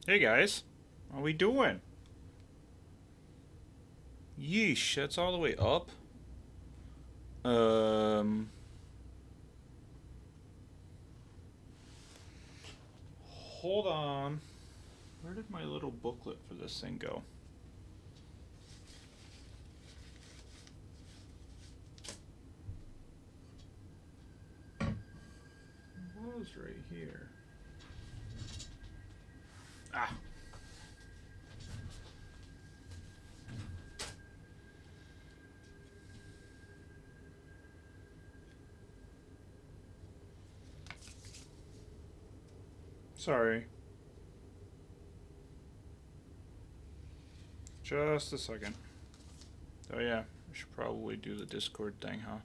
Hey guys, how we doing? Yeesh, that's all the way up. Um, Hold on. Where did my little booklet for this thing go? It was right here. Ah, sorry. Just a second. Oh yeah, I should probably do the Discord thing, huh?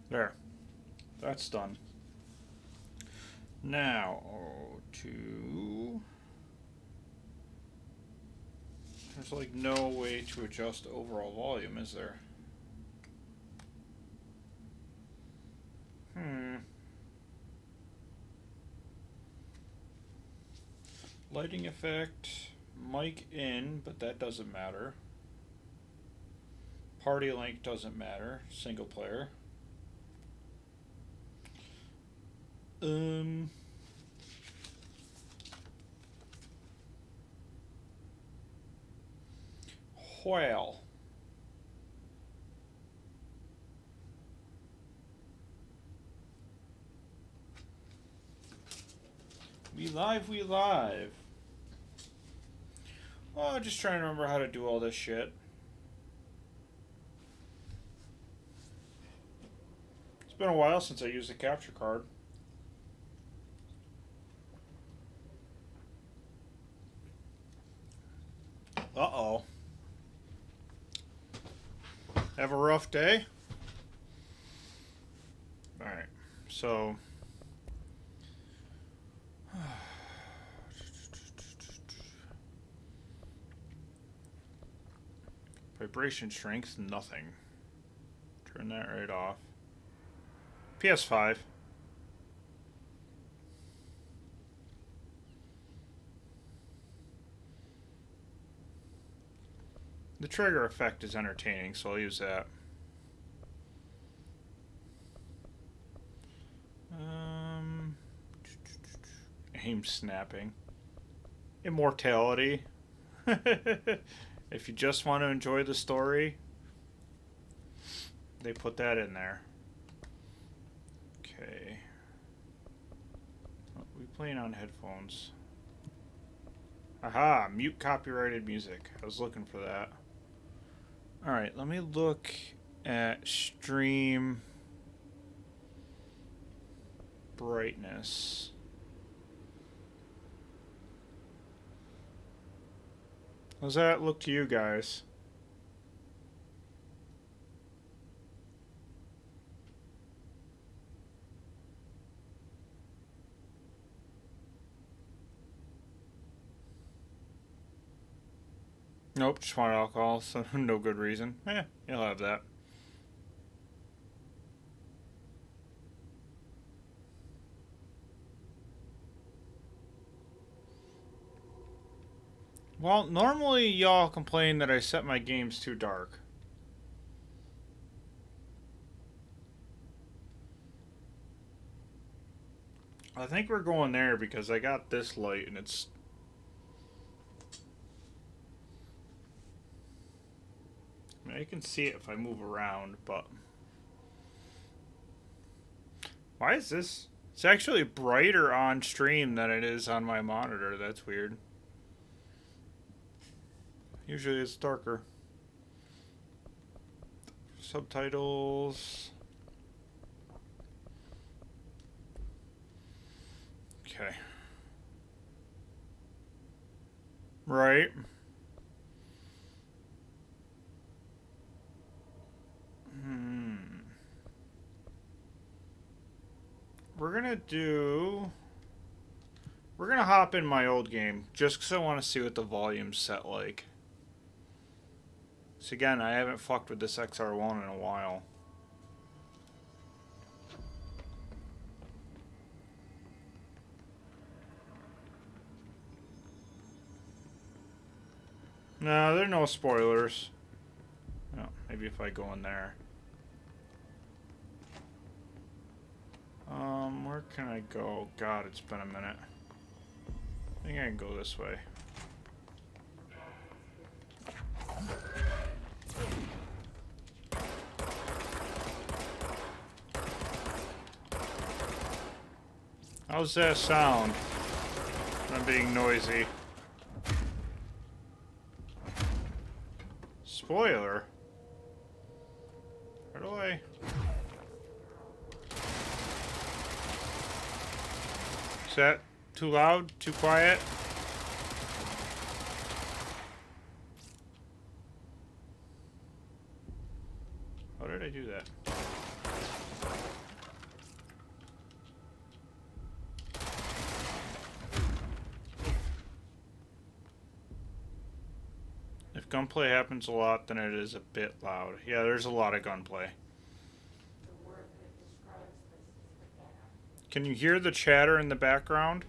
There. That's done. Now, to... There's like no way to adjust overall volume, is there? Hmm. Lighting effect, mic in, but that doesn't matter. Party link doesn't matter. Single player. Um. Well. We live, we live. Oh, just trying to remember how to do all this shit. It's been a while since I used a capture card. Uh-oh. Have a rough day? Alright, so... Vibration strength, nothing. Turn that right off. PS5. The trigger effect is entertaining, so I'll use that. Um, Aim snapping. Immortality. If you just want to enjoy the story, they put that in there. Okay. Oh, we playing on headphones. Aha! Mute copyrighted music. I was looking for that. Alright, let me look at stream brightness. How's that look to you guys? Nope, just want alcohol, so no good reason. You'll have that. Well, normally y'all complain that I set my games too dark. I think we're going there because I got this light and it's... I mean, I can see it if I move around, but... Why is this? It's actually brighter on stream than it is on my monitor. That's weird. Usually it's darker. Subtitles. Okay. Right. Hmm. We're gonna do... We're gonna hop in my old game, just because I want to see what the volume's set like. So again, I haven't fucked with this XR1 in a while. No, there are no spoilers. Oh, maybe if I go in there. Where can I go? God, it's been a minute. I think I can go this way. How's that sound? I'm being noisy. Spoiler? Where do I... Is that too loud? Too quiet? How did I do that? If gunplay happens a lot, then it is a bit loud. Yeah, there's a lot of gunplay. Can you hear the chatter in the background?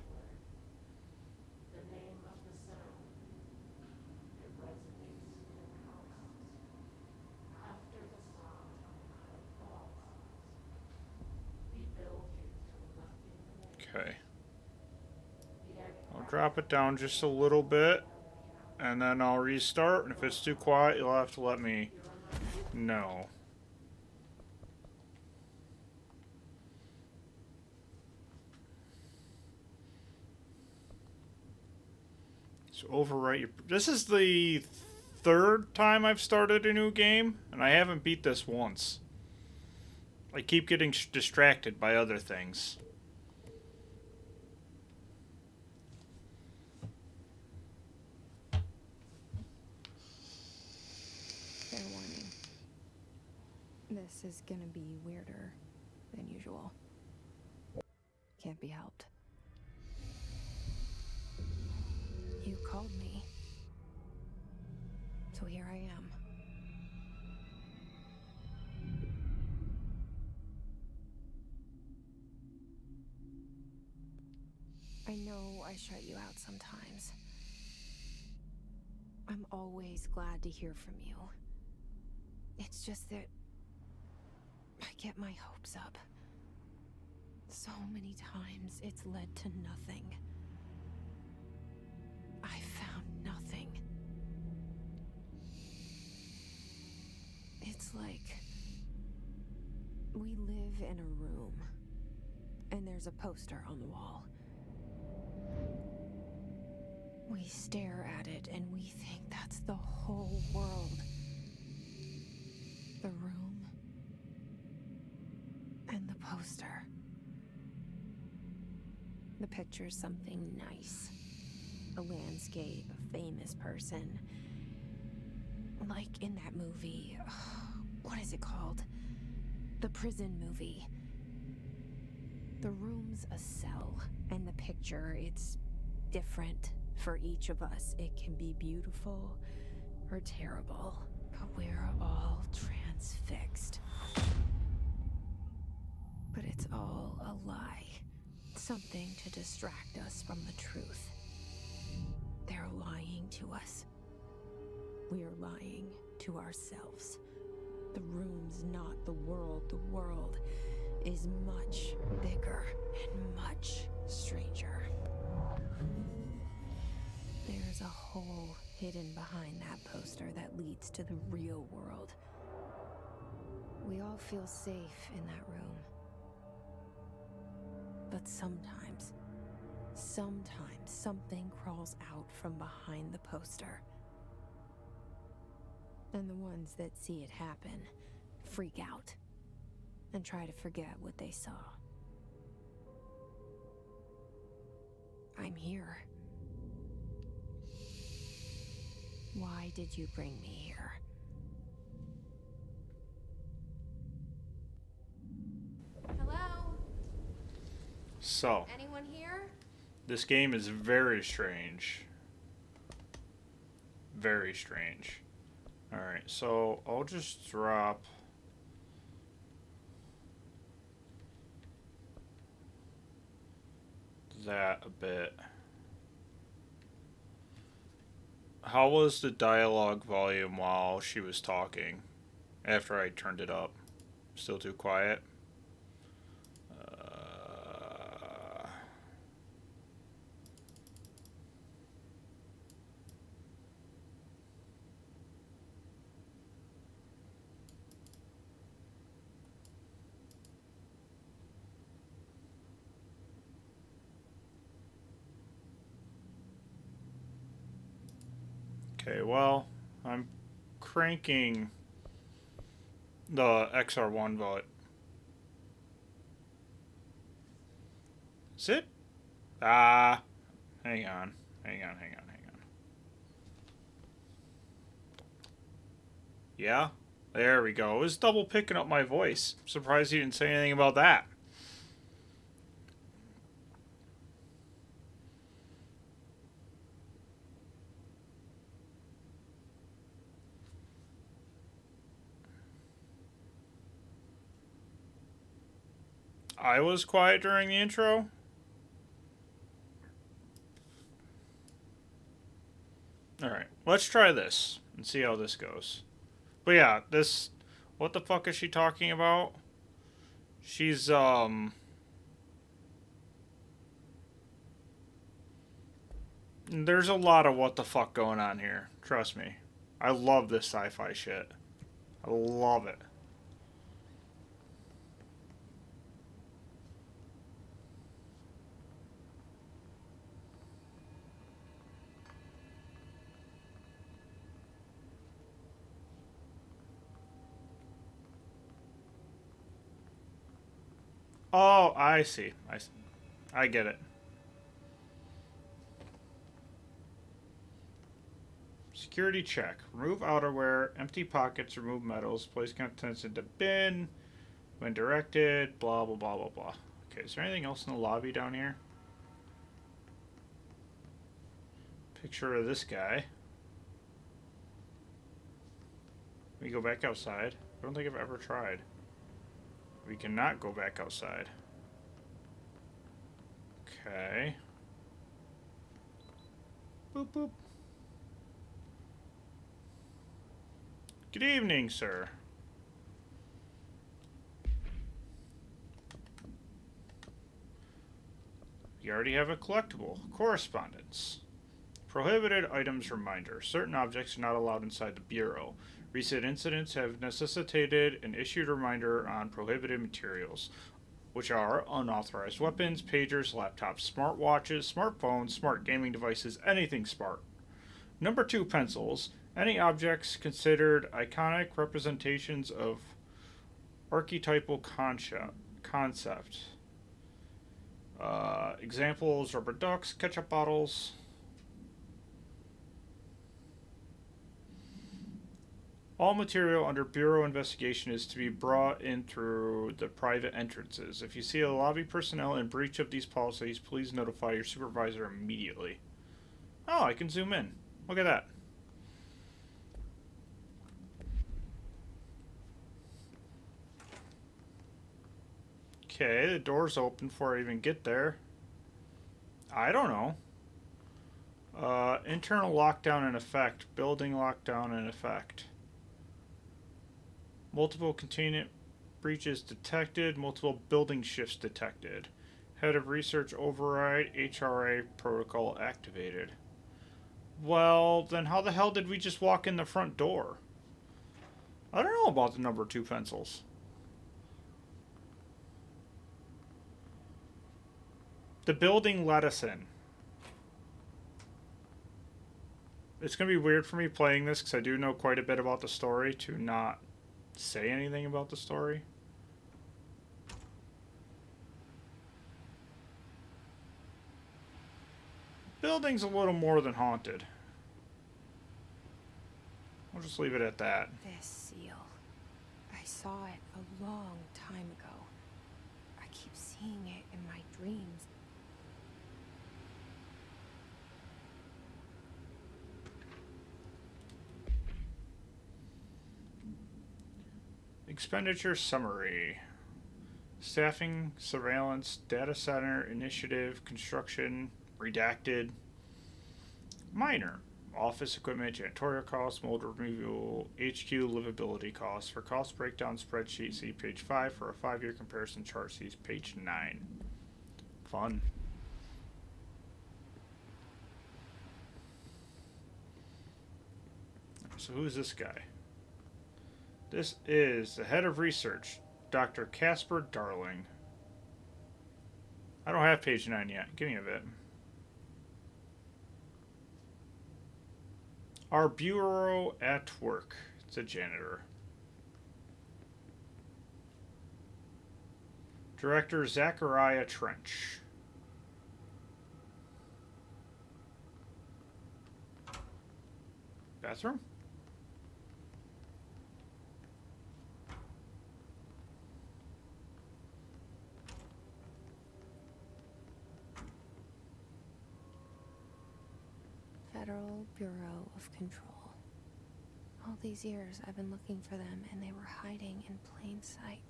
Okay. I'll drop it down just a little bit, and then I'll restart, and if it's too quiet, you'll have to let me know. So overwrite your... This is the third time I've started a new game, and I haven't beat this once. I keep getting distracted by other things. Fair warning. This is gonna be weirder than usual. Can't be helped. You called me. So here I am. I know I shut you out sometimes. I'm always glad to hear from you. It's just that I get my hopes up. So many times it's led to nothing. I found nothing. It's like we live in a room, and there's a poster on the wall. We stare at it and we think that's the whole world. The room and the poster. The picture's something nice. A landscape, a famous person. Like in that movie, what is it called? The prison movie. The room's a cell, and the picture, it's different for each of us. It can be beautiful or terrible, but we're all transfixed. But it's all a lie. Something to distract us from the truth. They're lying to us. We're lying to ourselves. The room's not the world. The world is much bigger and much stranger. There's a hole hidden behind that poster that leads to the real world. We all feel safe in that room. But sometimes something crawls out from behind the poster. And the ones that see it happen freak out and try to forget what they saw. I'm here. Why did you bring me here? Hello? So, Anyone here? this game is very strange. Very strange. Alright, so I'll just drop that a bit. How was the dialogue volume while she was talking after I turned it up? Still too quiet? Okay, well, I'm cranking the XR1 volume. Is it? Hang on. Yeah? There we go. It was double picking up my voice. Surprised you didn't say anything about that. I was quiet during the intro. Alright, let's try this and see how this goes. But yeah, this... What the fuck is she talking about? She's, There's a lot of what the fuck going on here. Trust me. I love this sci-fi shit. I love it. Oh, I see. I get it. Security check. Remove outerwear, empty pockets, remove medals, place contents into bin, when directed, blah, blah, blah, blah, blah. Okay, is there anything else in the lobby down here? Picture of this guy. We go back outside. I don't think I've ever tried. We cannot go back outside. Okay. Boop, boop. Good evening, sir. You already have a collectible. Correspondence. Prohibited items reminder. Certain objects are not allowed inside the Bureau. Recent incidents have necessitated an issued reminder on prohibited materials, which are unauthorized weapons, pagers, laptops, smartwatches, smartphones, smart gaming devices, anything smart. Number 2, pencils. Any objects considered iconic representations of archetypal concept. Examples, rubber ducks, ketchup bottles. All material under Bureau investigation is to be brought in through the private entrances. If you see a lobby personnel in breach of these policies, please notify your supervisor immediately. Oh, I can zoom in. Look at that. Okay, the door's open before I even get there. I don't know. Internal lockdown in effect. Building lockdown in effect. Multiple containment breaches detected. Multiple building shifts detected. Head of research override. HRA protocol activated. Well, then how the hell did we just walk in the front door? I don't know about the number 2 pencils. The building let us in. It's going to be weird for me playing this because I do know quite a bit about the story to not say anything about the story. Building's a little more than haunted. We'll just leave it at that. This seal. I saw it a long time ago. I keep seeing it in my dreams. Expenditure summary. Staffing, surveillance, data center, initiative, construction, redacted. Minor. Office equipment, janitorial costs, mold removal, HQ livability costs. For cost breakdown spreadsheet, see page 5. For a 5-year comparison chart, see page 9. Fun. So who's this guy? This is the head of research, Dr. Casper Darling. I don't have page 9 yet. Give me a bit. Our bureau at work. It's a janitor. Director Zachariah Trench. Bathroom? Federal Bureau of Control. All these years I've been looking for them and they were hiding in plain sight.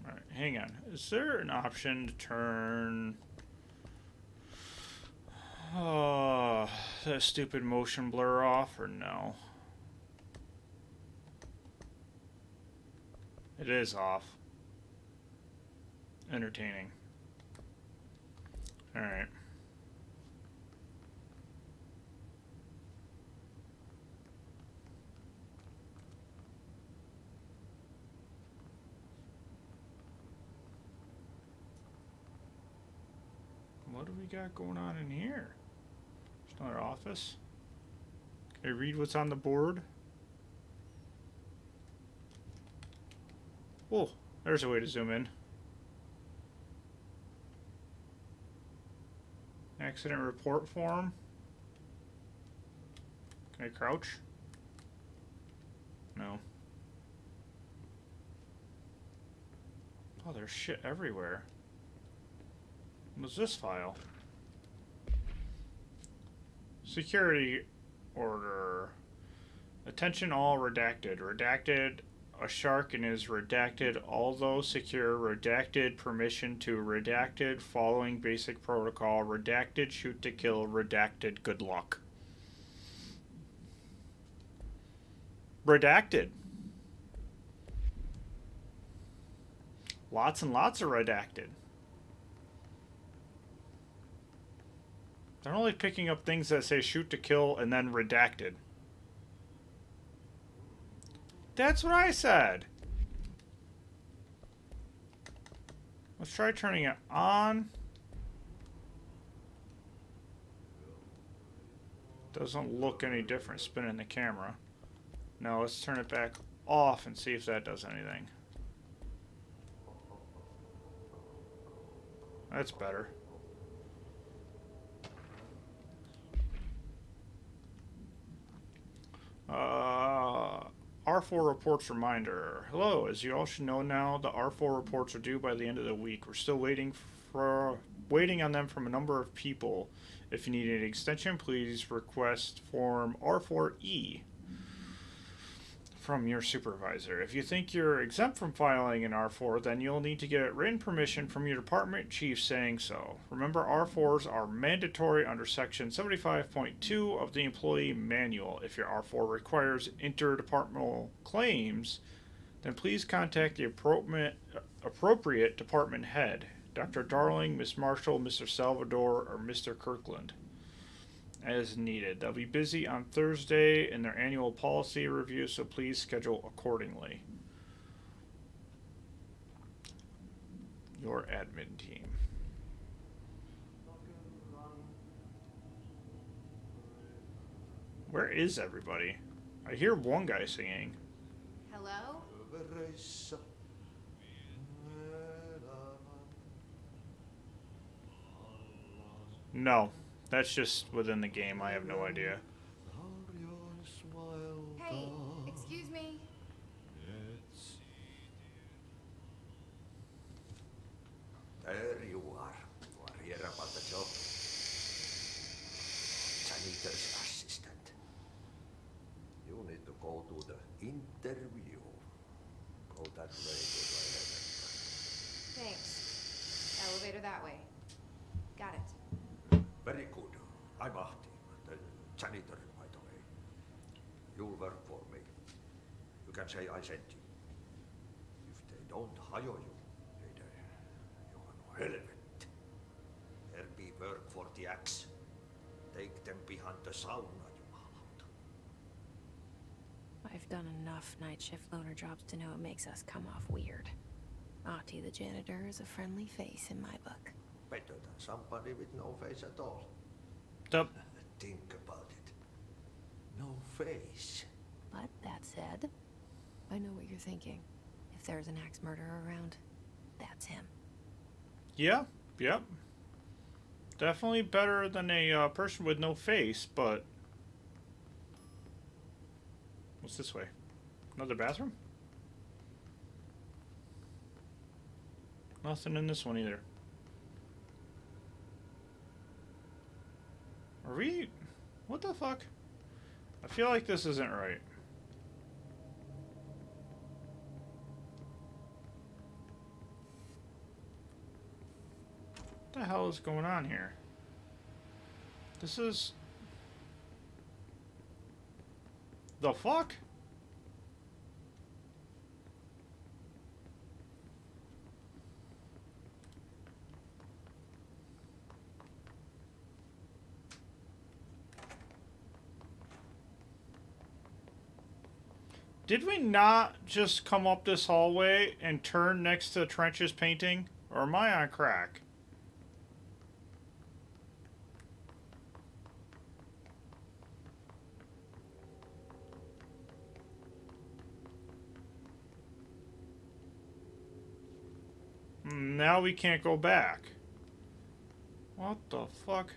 Alright, hang on. Is there an option to turn that stupid motion blur off, or no? It is off. Entertaining. Alright. What do we got going on in here? There's another office. Can I read what's on the board? Oh, there's a way to zoom in. Accident report form. Can I crouch? No. Oh, there's shit everywhere. What's this file? Security order. Attention all redacted. Redacted a shark and is redacted although secure. Redacted permission to redacted following basic protocol. Redacted shoot to kill. Redacted good luck. Redacted. Lots and lots of redacted. They're only picking up things that say shoot to kill and then redacted. That's what I said. Let's try turning it on. Doesn't look any different spinning the camera. Now let's turn it back off and see if that does anything. That's better. R4 reports reminder. Hello, as you all should know now, the R4 reports are due by the end of the week. We're still waiting on them from a number of people. If you need an extension, please request form R4E from your supervisor. If you think you're exempt from filing an R4, then you'll need to get written permission from your department chief saying so. Remember, R4s are mandatory under Section 75.2 of the Employee Manual. If your R4 requires interdepartmental claims, then please contact the appropriate department head, Dr. Darling, Miss Marshall, Mr. Salvador, or Mr. Kirkland, as needed. They'll be busy on Thursday in their annual policy review, so please schedule accordingly. Your admin team. Where is everybody? I hear one guy singing. Hello? No, that's just within the game. I have no idea. janitor's assistant. You need to go to the interview. Go that way to the elevator. Thanks. Elevator that way. Got it. Very good. I'm Ahti, the janitor, by the way. You'll work for me. You can say I sent you. If they don't hire you, you are no helmet. There be work for the axe. Take them behind the sauna, you malat. I've done enough night shift loner jobs to know it makes us come off weird. Ahti the janitor is a friendly face in my book. Better than somebody with no face at all. Yep. Think about it. No face. But that said, I know what you're thinking. If there's an axe murderer around, that's him. Yeah. Yep. Definitely better than a person with no face, but... What's this way? Another bathroom? Nothing in this one either. Are we... What the fuck? I feel like this isn't right. What the hell is going on here? This is... The fuck? Did we not just come up this hallway and turn next to Trench's painting? Or am I on crack? Now we can't go back. What the fuck?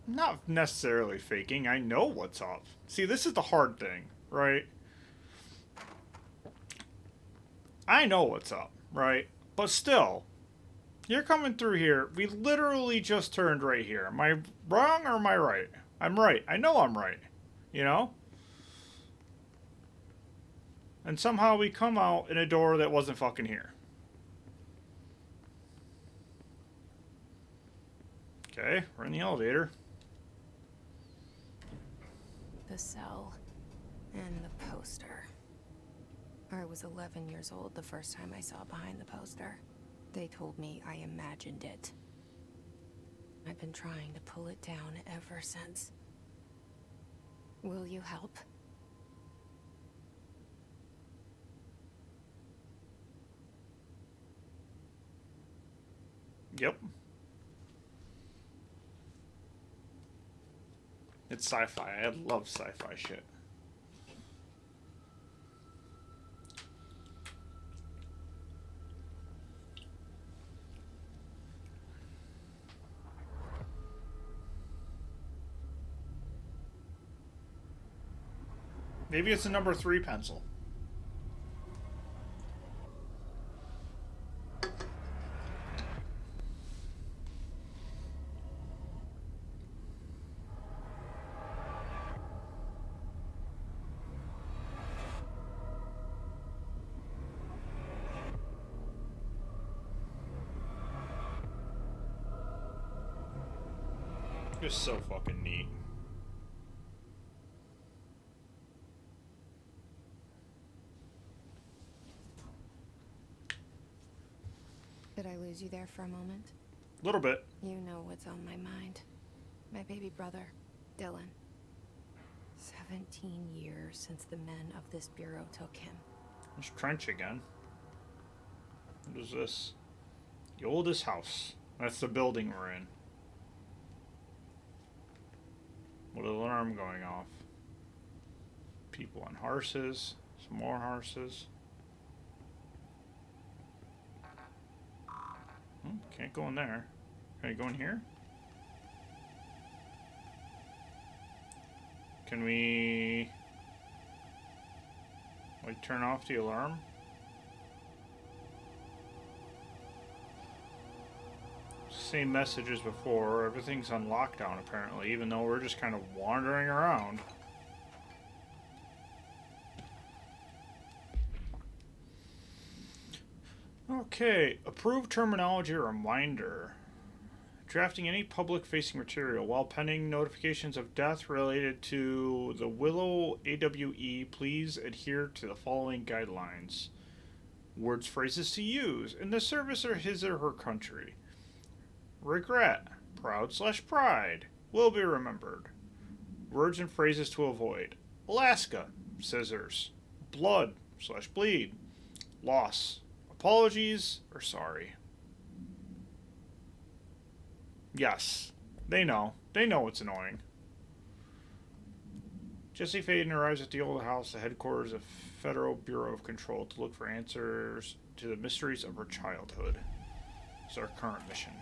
Not necessarily faking. I know what's up. See, this is the hard thing, right? I know what's up, right? But still, you're coming through here. We literally just turned right here. Am I wrong or am I right? I'm right. I know I'm right. You know? And somehow we come out in a door that wasn't fucking here. Okay, we're in the elevator. The cell and the poster. I was 11 years old the first time I saw behind the poster. They told me I imagined it. I've been trying to pull it down ever since. Will you help? Yep. It's sci-fi. I love sci-fi shit. Maybe it's a number 3 pencil. Just so fucking neat. Did I lose you there for a moment? A little bit. You know what's on my mind. My baby brother, Dylan. 17 years since the men of this bureau took him. There's Trench again. What is this? The oldest house. That's the building we're in. With an alarm going off. People on horses. Some more horses. Can't go in there. Can I go in here? Can we... like, turn off the alarm? Same message as before. Everything's on lockdown, apparently, even though we're just kind of wandering around. Okay, approved terminology reminder. Drafting any public-facing material while pending notifications of death related to the Willow AWE, please adhere to the following guidelines. Words, phrases to use in the service of his or her country. Regret, proud/pride, will be remembered. Words and phrases to avoid. Alaska, scissors. Blood/bleed. Loss. Apologies or sorry. Yes, they know. They know it's annoying. Jesse Faden arrives at the old house, the headquarters of Federal Bureau of Control, to look for answers to the mysteries of her childhood. It's our current mission.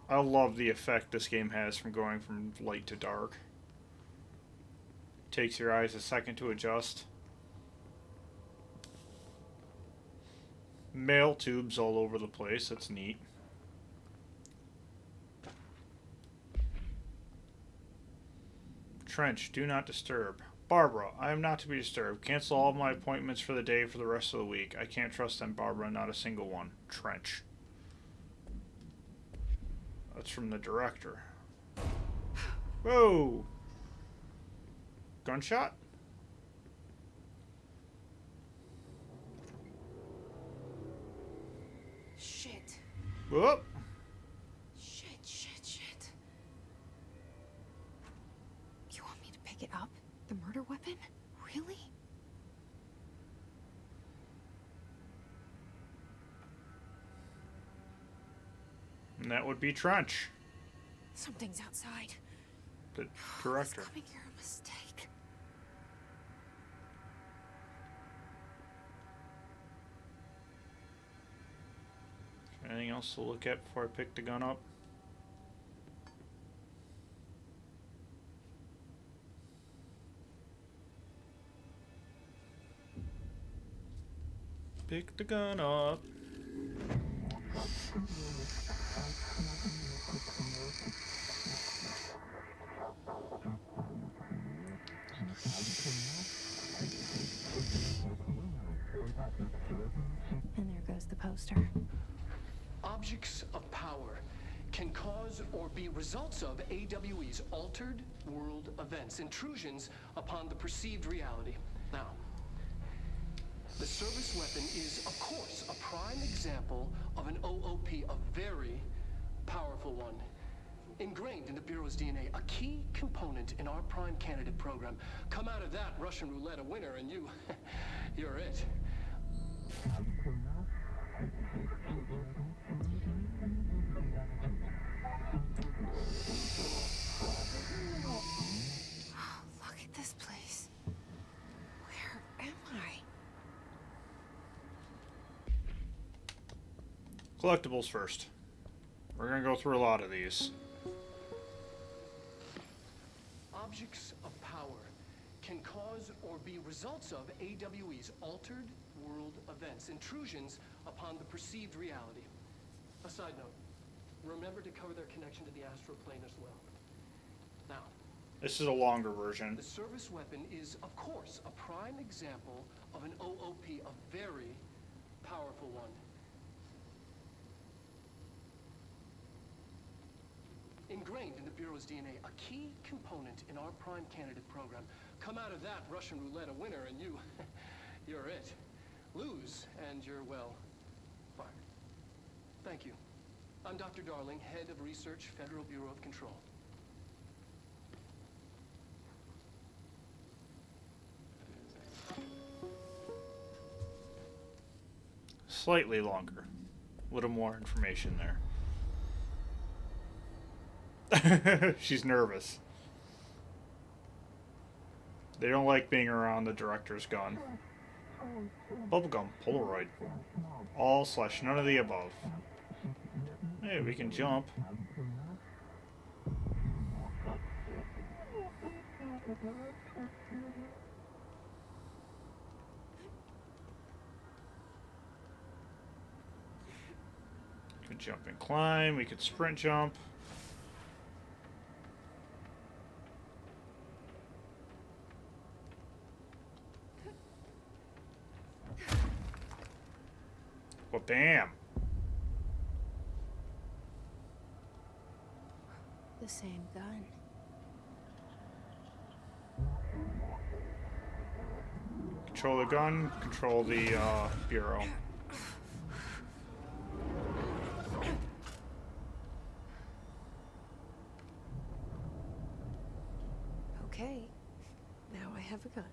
I love the effect this game has from going from light to dark. Takes your eyes a second to adjust. Mail tubes all over the place, that's neat. Trench, do not disturb. Barbara, I am not to be disturbed. Cancel all of my appointments for the day for the rest of the week. I can't trust them, Barbara, not a single one. Trench. That's from the director. Whoa! Gunshot? Shit. Whoop! Shit. You want me to pick it up? The murder weapon? Really? And that would be Trench, Something's outside. the director. It's coming here a mistake. Anything else to look at before I pick the gun up? Pick the gun up. And there goes the poster. Objects of power can cause or be results of AWE's altered world events, intrusions upon the perceived reality. Now, the service weapon is, of course, a prime example of an OOP, a very powerful one. Ingrained in the Bureau's DNA, a key component in our prime candidate program. Come out of that Russian roulette a winner and you're it. Look at this place. Where am I? Collectibles first. We're gonna go through a lot of these. Objects of power can cause or be results of AWE's altered world events, intrusions upon the perceived reality. A side note, remember to cover their connection to the astral plane as well. Now, This is a longer version. the service weapon is, of course, a prime example of an OOP, a very powerful one. Ingrained in the Bureau's DNA, a key component in our prime candidate program. Come out of that Russian roulette a winner and you're it. Lose and you're, well, fired. Thank you. I'm Dr. Darling, Head of Research, Federal Bureau of Control. Slightly longer. A little more information there. She's nervous. They don't like being around the director's gun. Bubblegum, Polaroid. All/none of the above. Hey, we can jump. We could jump and climb. We could sprint jump. Well, damn. The same gun. Control the gun, control the bureau. Okay, now I have a gun.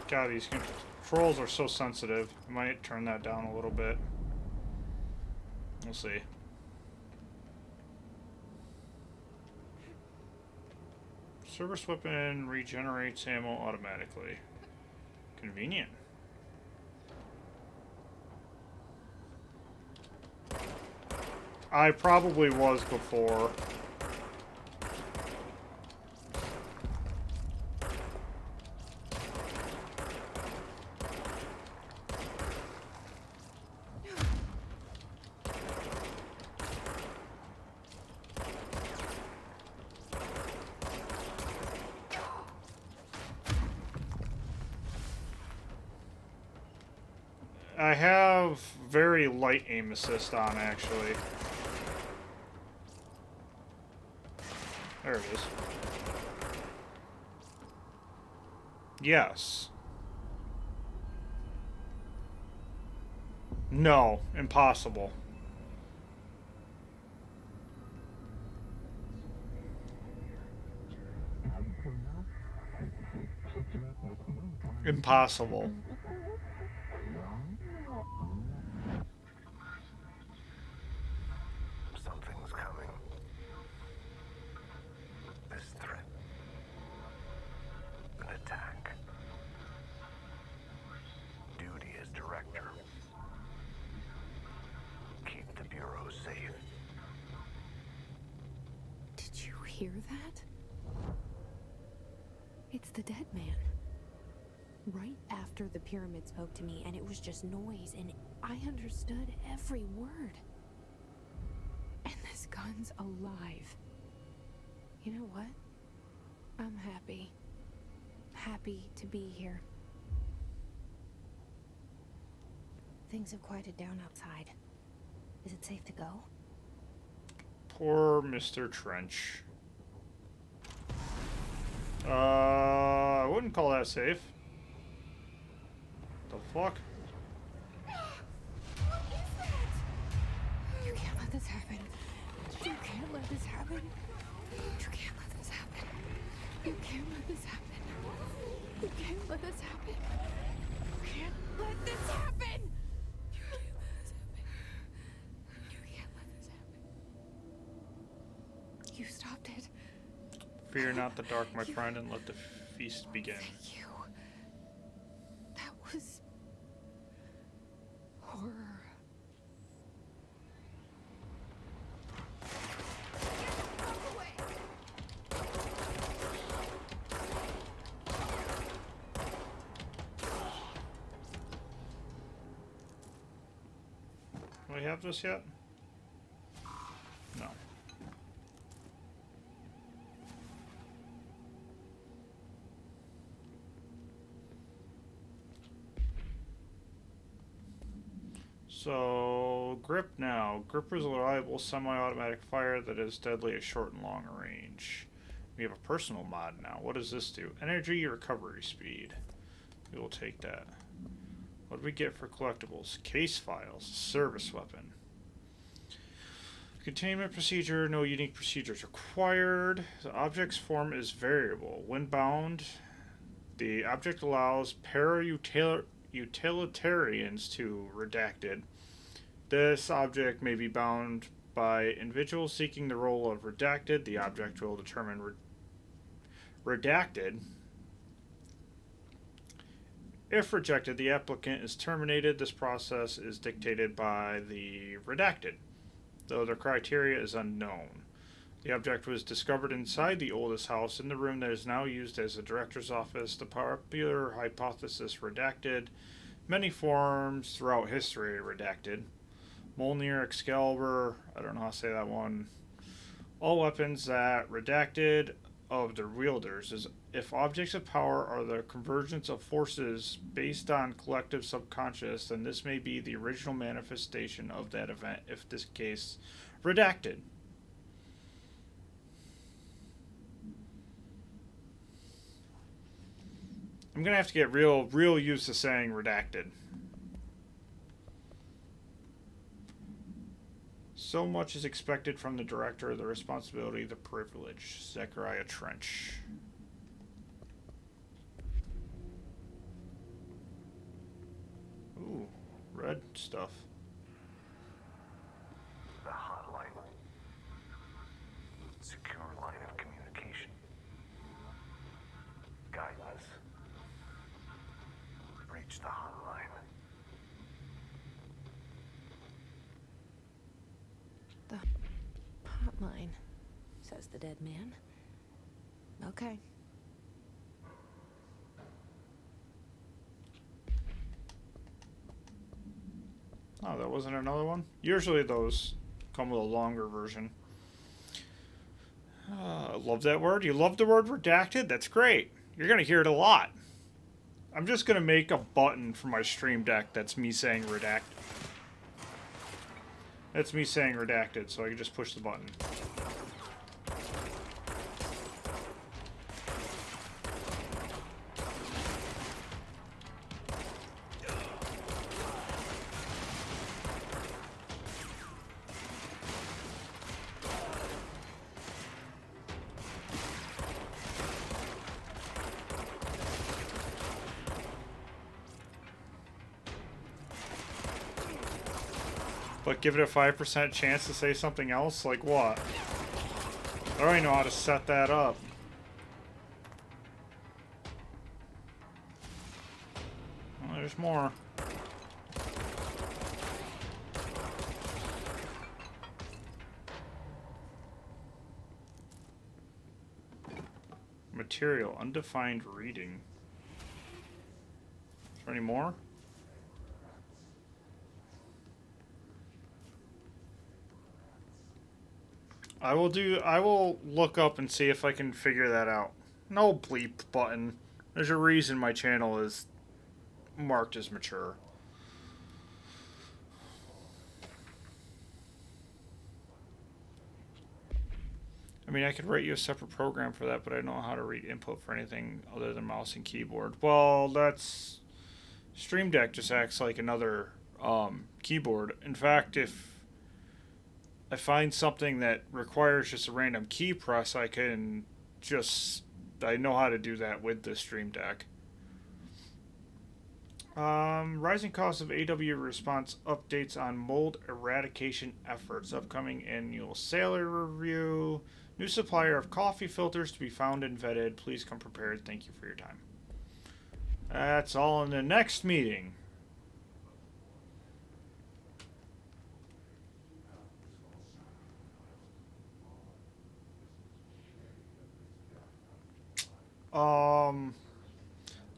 God, these controls are so sensitive. I might turn that down a little bit. We'll see. Service weapon regenerates ammo automatically. Convenient. I probably was before. I have very light aim assist on, actually. There it is. Yes. No, impossible. Impossible. Something's coming. This threat. An attack. Duty as director. Keep the Bureau safe. Did you hear that? It's the dead man. Right after the pyramid spoke to me, and it was just noise, and I understood every word. And this gun's alive. You know what? I'm happy. Happy to be here. Things have quieted down outside. Is it safe to go? Poor Mr. Trench. I wouldn't call that safe. The fuck? What is that? You can't let this happen. You can't let this happen. You can't let this happen. You can't let this happen. You can't let this happen. You can't let this happen. You can't let this happen. You can't let this happen. You stopped it. Fear not the dark, my friend, and let the feast begin. Thank you. That was horror. Do we have this yet? No. So, grip now. Gripper is a reliable semi-automatic fire that is deadly at short and long range. We have a personal mod now. What does this do? Energy recovery speed. We will take that. What do we get for collectibles? Case files. Service weapon. Containment procedure, no unique procedures required. The object's form is variable. When bound, the object allows para-utilitarians to redacted. This object may be bound by individuals seeking the role of redacted. The object will determine redacted. If rejected, the applicant is terminated. This process is dictated by the redacted, though the criteria is unknown. The object was discovered inside the oldest house in the room that is now used as a director's office. The popular hypothesis redacted. Many forms throughout history redacted. Mjolnir, Excalibur, I don't know how to say that one. All weapons that redacted of their wielders is if objects of power are the convergence of forces based on collective subconscious, then this may be the original manifestation of that event, if this case redacted. I'm gonna have to get real used to saying redacted. So much is expected from the director, the responsibility, the privilege. Zechariah Trench. Ooh, red stuff. The hotline. Secure line of communication. Guidance. Reach the hotline. The hotline, says the dead man. Okay. Oh, that wasn't another one? Usually those come with a longer version. I love that word. You love the word redacted? That's great. You're going to hear it a lot. I'm just going to make a button for my Stream Deck that's me saying redacted. That's me saying redacted, so I can just push the button. But give it a 5% chance to say something else? Like what? I already know how to set that up. Oh, there's more. Material, undefined reading. Is there any more? I will look up and see if I can figure that out. No bleep button. There's a reason my channel is marked as mature. I mean, I could write you a separate program for that, but I don't know how to read input for anything other than mouse and keyboard. Well, that's... Stream Deck just acts like another keyboard. In fact, if I find something that requires just a random key press, I know how to do that with the Stream Deck. Rising costs of AW response updates on mold eradication efforts. Upcoming annual salary review. New supplier of coffee filters to be found and vetted. Please come prepared. Thank you for your time. That's all in the next meeting.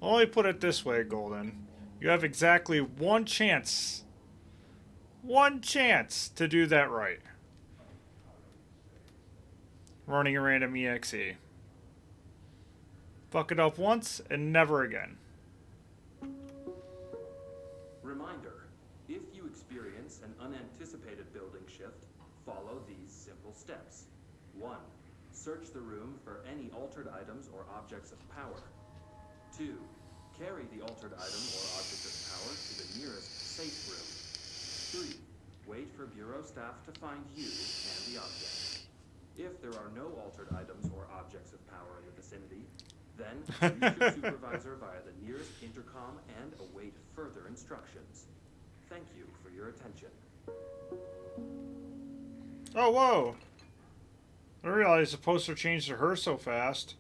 Let me put it this way, Golden. You have exactly one chance to do that right. Running a random EXE. Fuck it up once and never again. Reminder, if you experience an unanticipated building shift, follow these simple steps. 1. Search the room for any altered items or objects of power. 2. Carry the altered item or object of power to the nearest safe room. 3. Wait for Bureau staff to find you and the object. If there are no altered items or objects of power in the vicinity, then reach your supervisor via the nearest intercom and await further instructions. Thank you for your attention. Oh, whoa. I realized the poster changed to her so fast.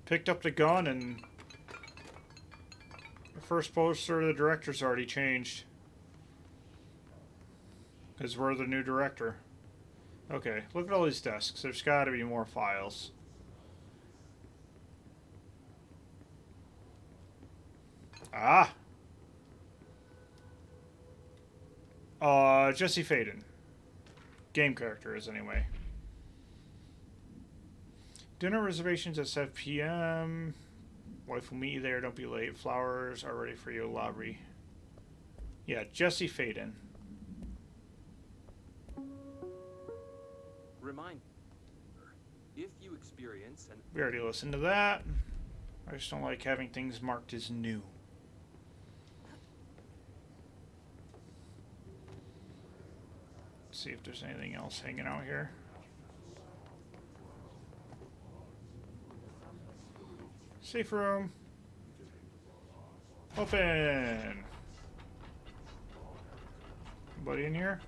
Picked up the gun and the first poster of the director's already changed. Because we're the new director. Okay, look at all these desks. There's got to be more files. Ah! Jesse Faden. Game character is anyway. Dinner reservations at 7 p.m. Wife will meet you there. Don't be late. Flowers are ready for you. Lobby. Yeah, Jesse Faden. Reminder, if you experience an We already listened to that. I just don't like having things marked as new. Let's see if there's anything else hanging out here. Safe room. Open. Anybody in here?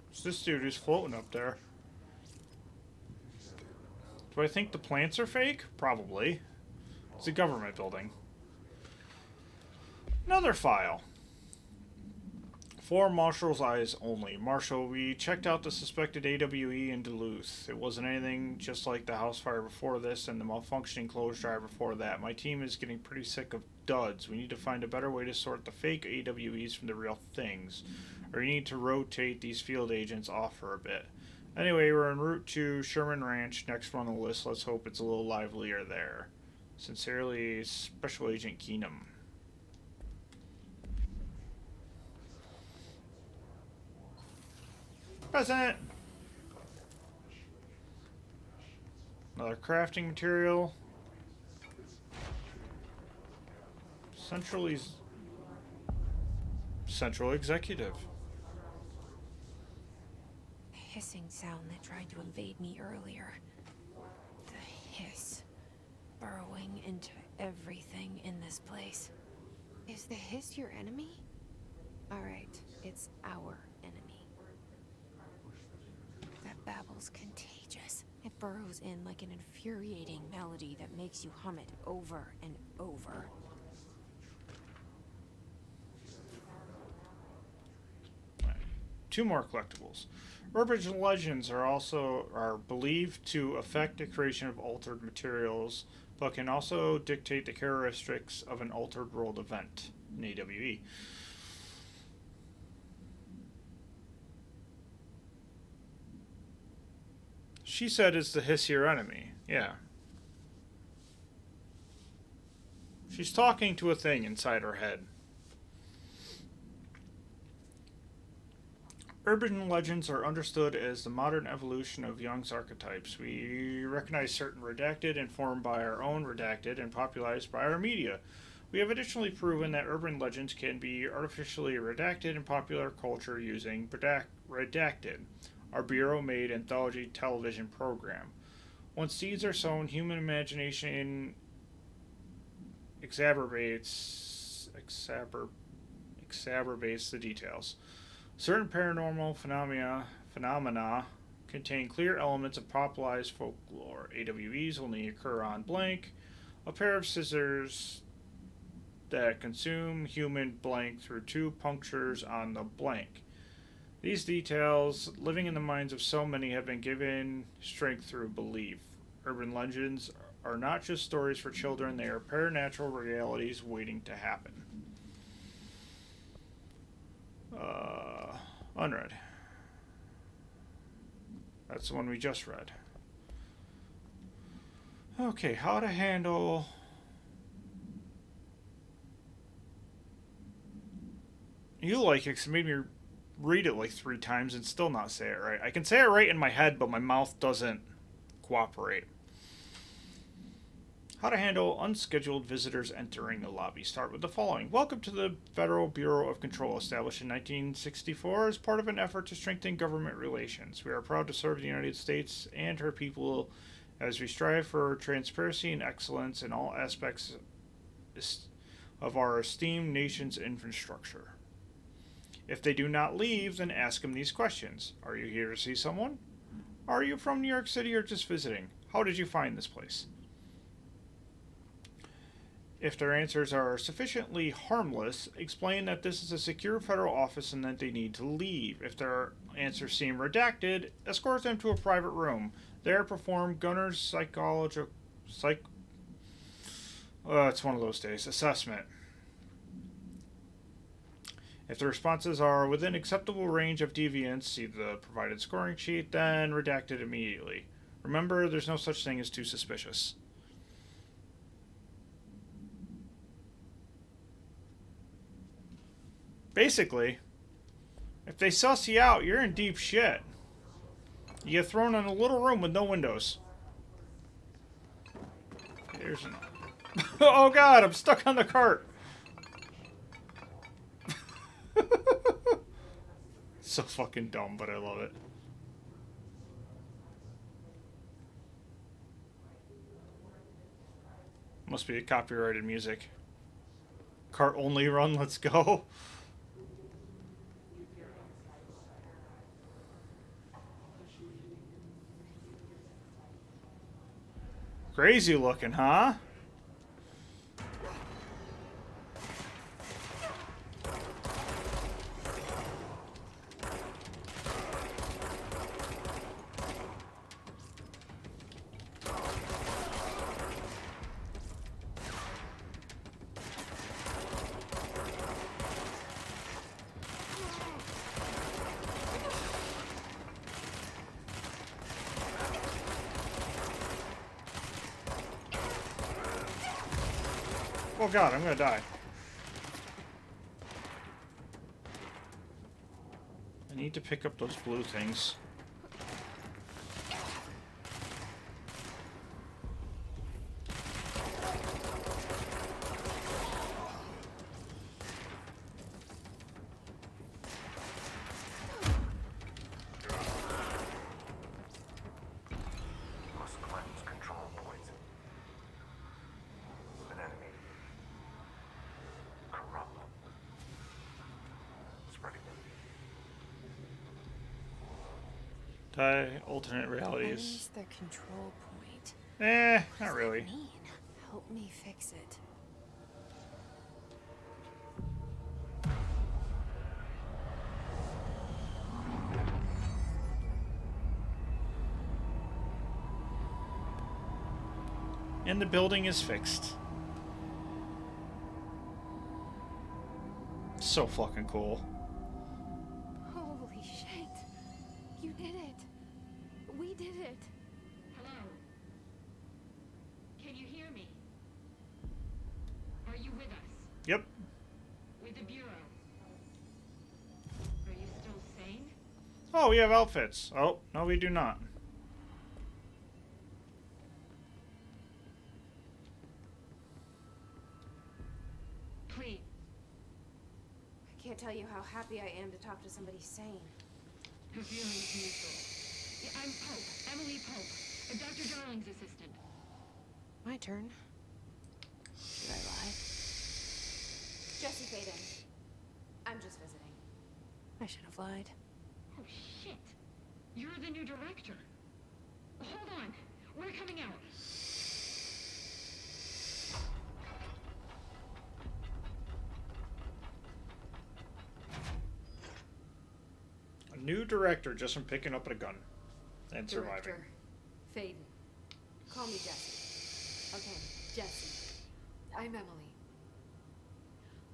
It's this dude who's floating up there. Do I think the plants are fake? Probably. It's a government building. Another file. For Marshall's eyes only. Marshall, we checked out the suspected AWE in Duluth. It wasn't anything just like the house fire before this and the malfunctioning clothes dryer before that. My team is getting pretty sick of duds. We need to find a better way to sort the fake AWEs from the real things. Or you need to rotate these field agents off for a bit. Anyway, we're en route to Sherman Ranch, next on the list. Let's hope it's a little livelier there. Sincerely, Special Agent Keenum. Present! Another crafting material. Central Executive. The hissing sound that tried to invade me earlier. The hiss. Burrowing into everything in this place. Is the hiss your enemy? Alright, it's our enemy. That babble's contagious. It burrows in like an infuriating melody that makes you hum it over and over. Two more collectibles. Urban legends are believed to affect the creation of altered materials, but can also dictate the characteristics of an altered world event in AWE. She said it's the hissier enemy. Yeah. She's talking to a thing inside her head. Urban legends are understood as the modern evolution of Jung's archetypes. We recognize certain redacted, informed by our own redacted, and popularized by our media. We have additionally proven that urban legends can be artificially redacted in popular culture using Redacted, our Bureau-made anthology television program. Once seeds are sown, human imagination exacerbates the details. Certain paranormal phenomena contain clear elements of popularized folklore. AWEs only occur on blank, a pair of scissors that consume human blank through two punctures on the blank. These details, living in the minds of so many, have been given strength through belief. Urban legends are not just stories for children, they are paranatural realities waiting to happen. Unread. That's the one we just read. Okay, how to handle... You like it 'cause it made me read it like 3 times and still not say it right. I can say it right in my head, but my mouth doesn't cooperate. How to handle unscheduled visitors entering the lobby. Start with the following. Welcome to the Federal Bureau of Control, established in 1964 as part of an effort to strengthen government relations. We are proud to serve the United States and her people as we strive for transparency and excellence in all aspects of our esteemed nation's infrastructure. If they do not leave, then ask them these questions. Are you here to see someone? Are you from New York City or just visiting? How did you find this place? If their answers are sufficiently harmless, explain that this is a secure federal office and that they need to leave. If their answers seem redacted, escort them to a private room. There, perform Gunner's it's one of those days. Assessment. If the responses are within acceptable range of deviance, see the provided scoring sheet, then redact it immediately. Remember, there's no such thing as too suspicious. Basically, if they suss you out, you're in deep shit. You get thrown in a little room with no windows. Here's an... Oh god, I'm stuck on the cart. So fucking dumb, but I love it. Must be a copyrighted music. Cart only run, let's go. Crazy looking, huh? Oh god, I'm gonna die. I need to pick up those blue things. Must cleanse control points. An enemy. Corrupt. Spreading Alternate What realities. is the control point? Not really. Mean? Help me fix it. And the building is fixed. So fucking cool. Holy shit. You did it. We did it. Hello? Can you hear me? Are you with us? Yep. With the Bureau? Are you still sane? Oh, we have outfits. Oh, no, we do not. Please. I can't tell you how happy I am to talk to somebody sane. Her feelings mutual. Yeah, I'm Pope. Emily Pope. Dr. Darling's assistant. My turn. Should I lie? Jesse Faden. I'm just visiting. I should have lied. Oh, shit. You're the new director. Hold on. We're coming out. A new director just from picking up a gun and surviving. Director Faden. Call me Jesse. Okay, Jesse. I'm Emily.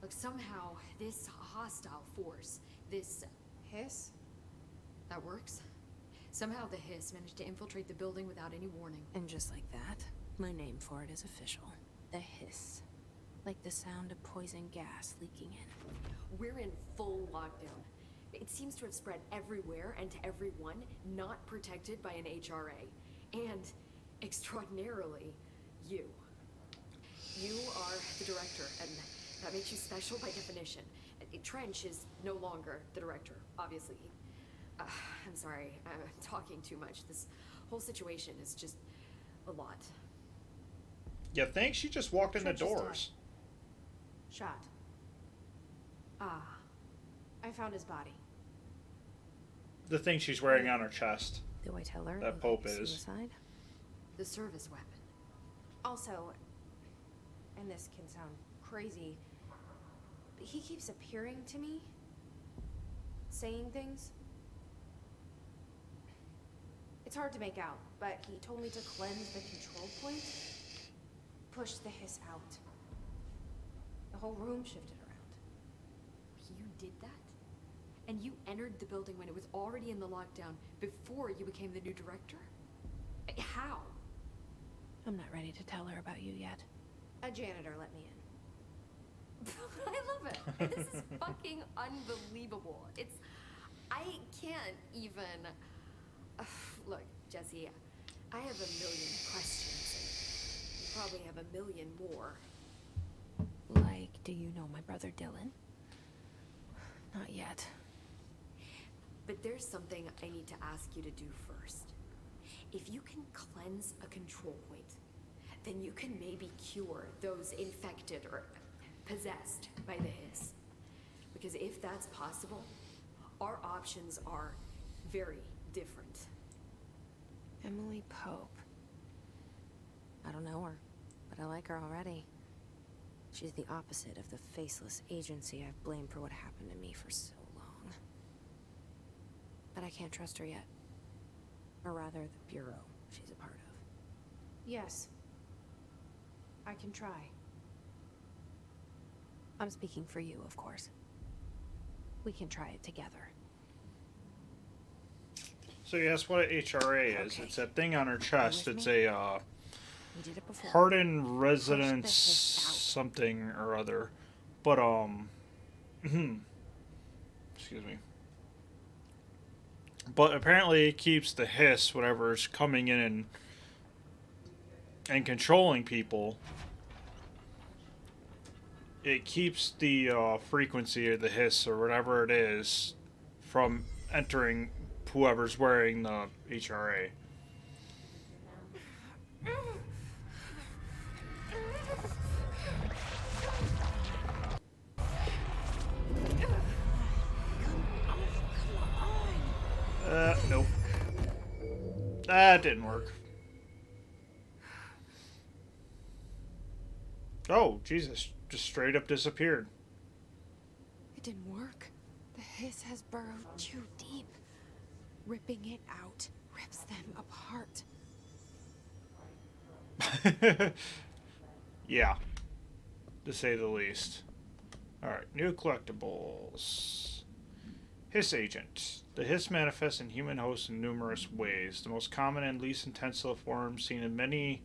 Look, somehow this hostile force, this Hiss? that works. Somehow the Hiss managed to infiltrate the building without any warning. And just like that, my name for it is official. The hiss. Like the sound of poison gas leaking in. We're in full lockdown. It seems to have spread everywhere and to everyone not protected by an HRA. And, extraordinarily, you. director, and that makes you special by definition. Trench is no longer the director, obviously. I'm sorry, I'm talking too much. This whole situation is just a lot. You think she just walked in the Trench is dead. doors? Shot. Ah, I found his body. The thing she's wearing on her chest. Do I tell her That Pope is. suicide? the service weapon. Also, and this can sound crazy, but he keeps appearing to me, saying things. It's hard to make out, but he told me to cleanse the control point, push the hiss out. The whole room shifted around. You did that? And you entered the building when it was already in the lockdown before you became the new director? How? I'm not ready to tell her about you yet. A janitor let me in. I love it. This is fucking unbelievable. I can't even... Look, Jesse, I have a million questions, and you probably have a million more. Like, do you know my brother Dylan? Not yet. But there's something I need to ask you to do first. If you can cleanse a control point, then you can maybe cure those infected or possessed by the hiss. Because if that's possible, our options are very different. Emily Pope. I don't know her, but I like her already. She's the opposite of the faceless agency I've blamed for what happened to me for so long. But I can't trust her yet. Or rather, the Bureau she's a part of. Yes. I can try. I'm speaking for you, of course. We can try it together. So you asked what an HRA is. Okay. It's that thing on her chest. with It's me? a We did it before. hardened resonance hiss out. something or other. But, excuse me. But apparently it keeps the hiss, whatever's coming in and controlling people. It keeps the frequency of the hiss or whatever it is from entering whoever's wearing the HRA. Nope. That didn't work. Oh, Jesus. Just straight up disappeared. It didn't work. The hiss has burrowed too deep. Ripping it out rips them apart. Yeah. To say the least. Alright, new collectibles. Hiss agent. The hiss manifests in human hosts in numerous ways. The most common and least intensive form seen in many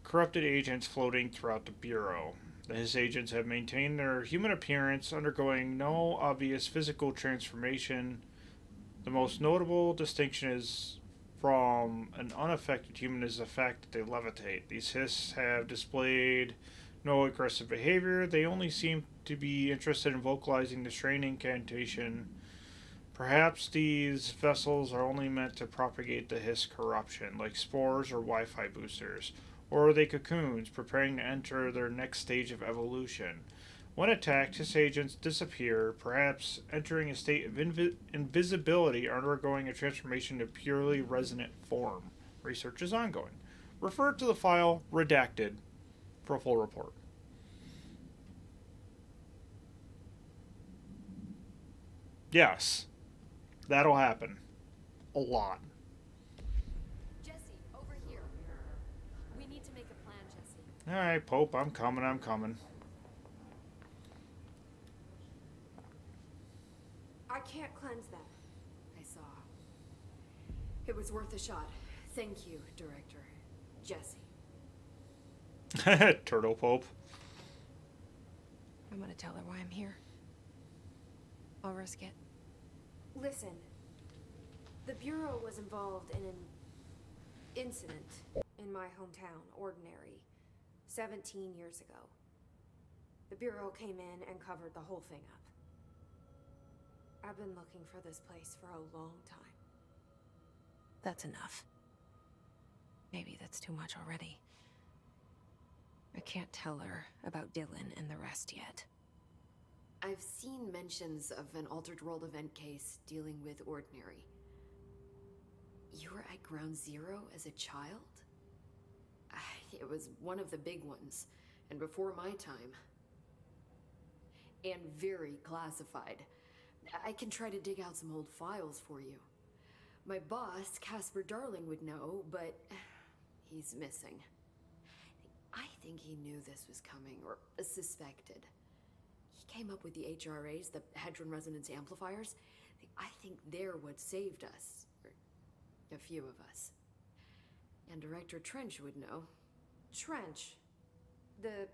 corrupted agents floating throughout the Bureau. The hiss agents have maintained their human appearance, undergoing no obvious physical transformation. The most notable distinction is from an unaffected human is the fact that they levitate. These hiss have displayed no aggressive behavior. They only seem to be interested in vocalizing the strain incantation. Perhaps these vessels are only meant to propagate the hiss corruption, like spores or Wi-Fi boosters. Or are they cocoons, preparing to enter their next stage of evolution? When attacked, hiss agents disappear, perhaps entering a state of invisibility or undergoing a transformation to purely resonant form. Research is ongoing. Refer to the file redacted for a full report. Yes, that'll happen. A lot. Jesse, over here. We need to make a plan, Jesse. Alright, Pope, I'm coming. I can't cleanse them. I saw. It was worth a shot. Thank you, Director. Jesse. Turtle Pope. I'm gonna tell her why I'm here. I'll risk it. Listen, the Bureau was involved in an incident in my hometown, Ordinary, 17 years ago. The Bureau came in and covered the whole thing up. I've been looking for this place for a long time. That's enough. Maybe that's too much already. I can't tell her about Dylan and the rest yet. I've seen mentions of an Altered World event case dealing with Ordinary. You were at Ground Zero as a child? It was one of the big ones, and before my time. And very classified. I can try to dig out some old files for you. My boss, Casper Darling, would know, but he's missing. I think he knew this was coming, or suspected. He came up with the HRAs, the Hadron Resonance Amplifiers. I think they're what saved us. Or a few of us. And Director Trench would know. Trench, the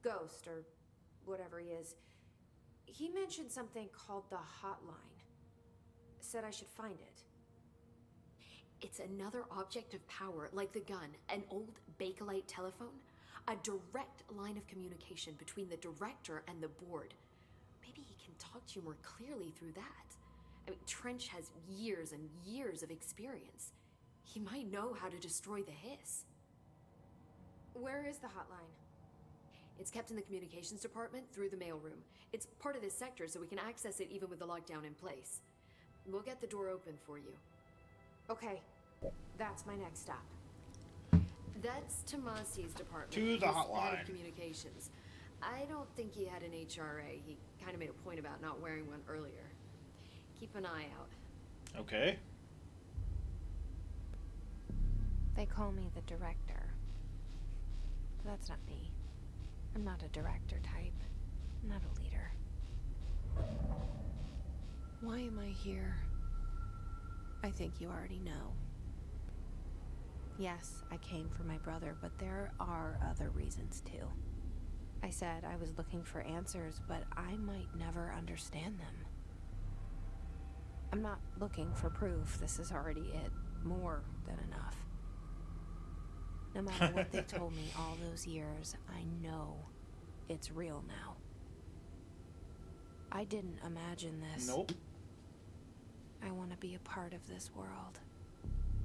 ghost, or whatever he is, he mentioned something called the Hotline. Said I should find it. It's another object of power, like the gun, an old Bakelite telephone. A direct line of communication between the director and the board. Maybe he can talk to you more clearly through that. I mean, Trench has years and years of experience. He might know how to destroy the Hiss. Where is the hotline? It's kept in the communications department through the mailroom. It's part of this sector, so we can access it even with the lockdown in place. We'll get the door open for you. Okay, that's my next stop. That's Tomasi's department. To the He's the head hotline. of communications. I don't think he had an HRA. He kind of made a point about not wearing one earlier. Keep an eye out. Okay. They call me the director. That's not me. I'm not a director type. I'm not a leader. Why am I here? I think you already know. Yes, I came for my brother, but there are other reasons too. I said I was looking for answers, but I might never understand them. I'm not looking for proof. This is already it. More than enough. No matter what they told me all those years, I know it's real now. I didn't imagine this. Nope. I want to be a part of this world.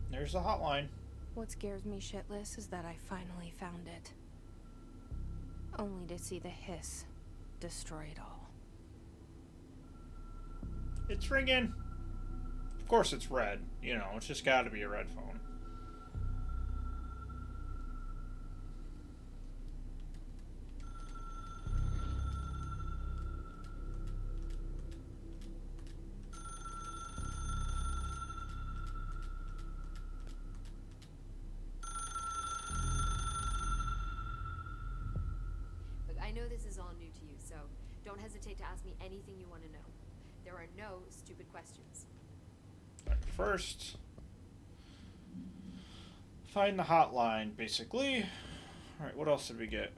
There's the hotline. What scares me shitless is that I finally found it. Only to see the Hiss destroy it all. It's ringing. Of course it's red. You know, it's just got to be a red phone. Look, I know this is all new to you, so don't hesitate to ask me anything you want to know. There are no stupid questions. First, find the hotline, basically. Alright, what else did we get?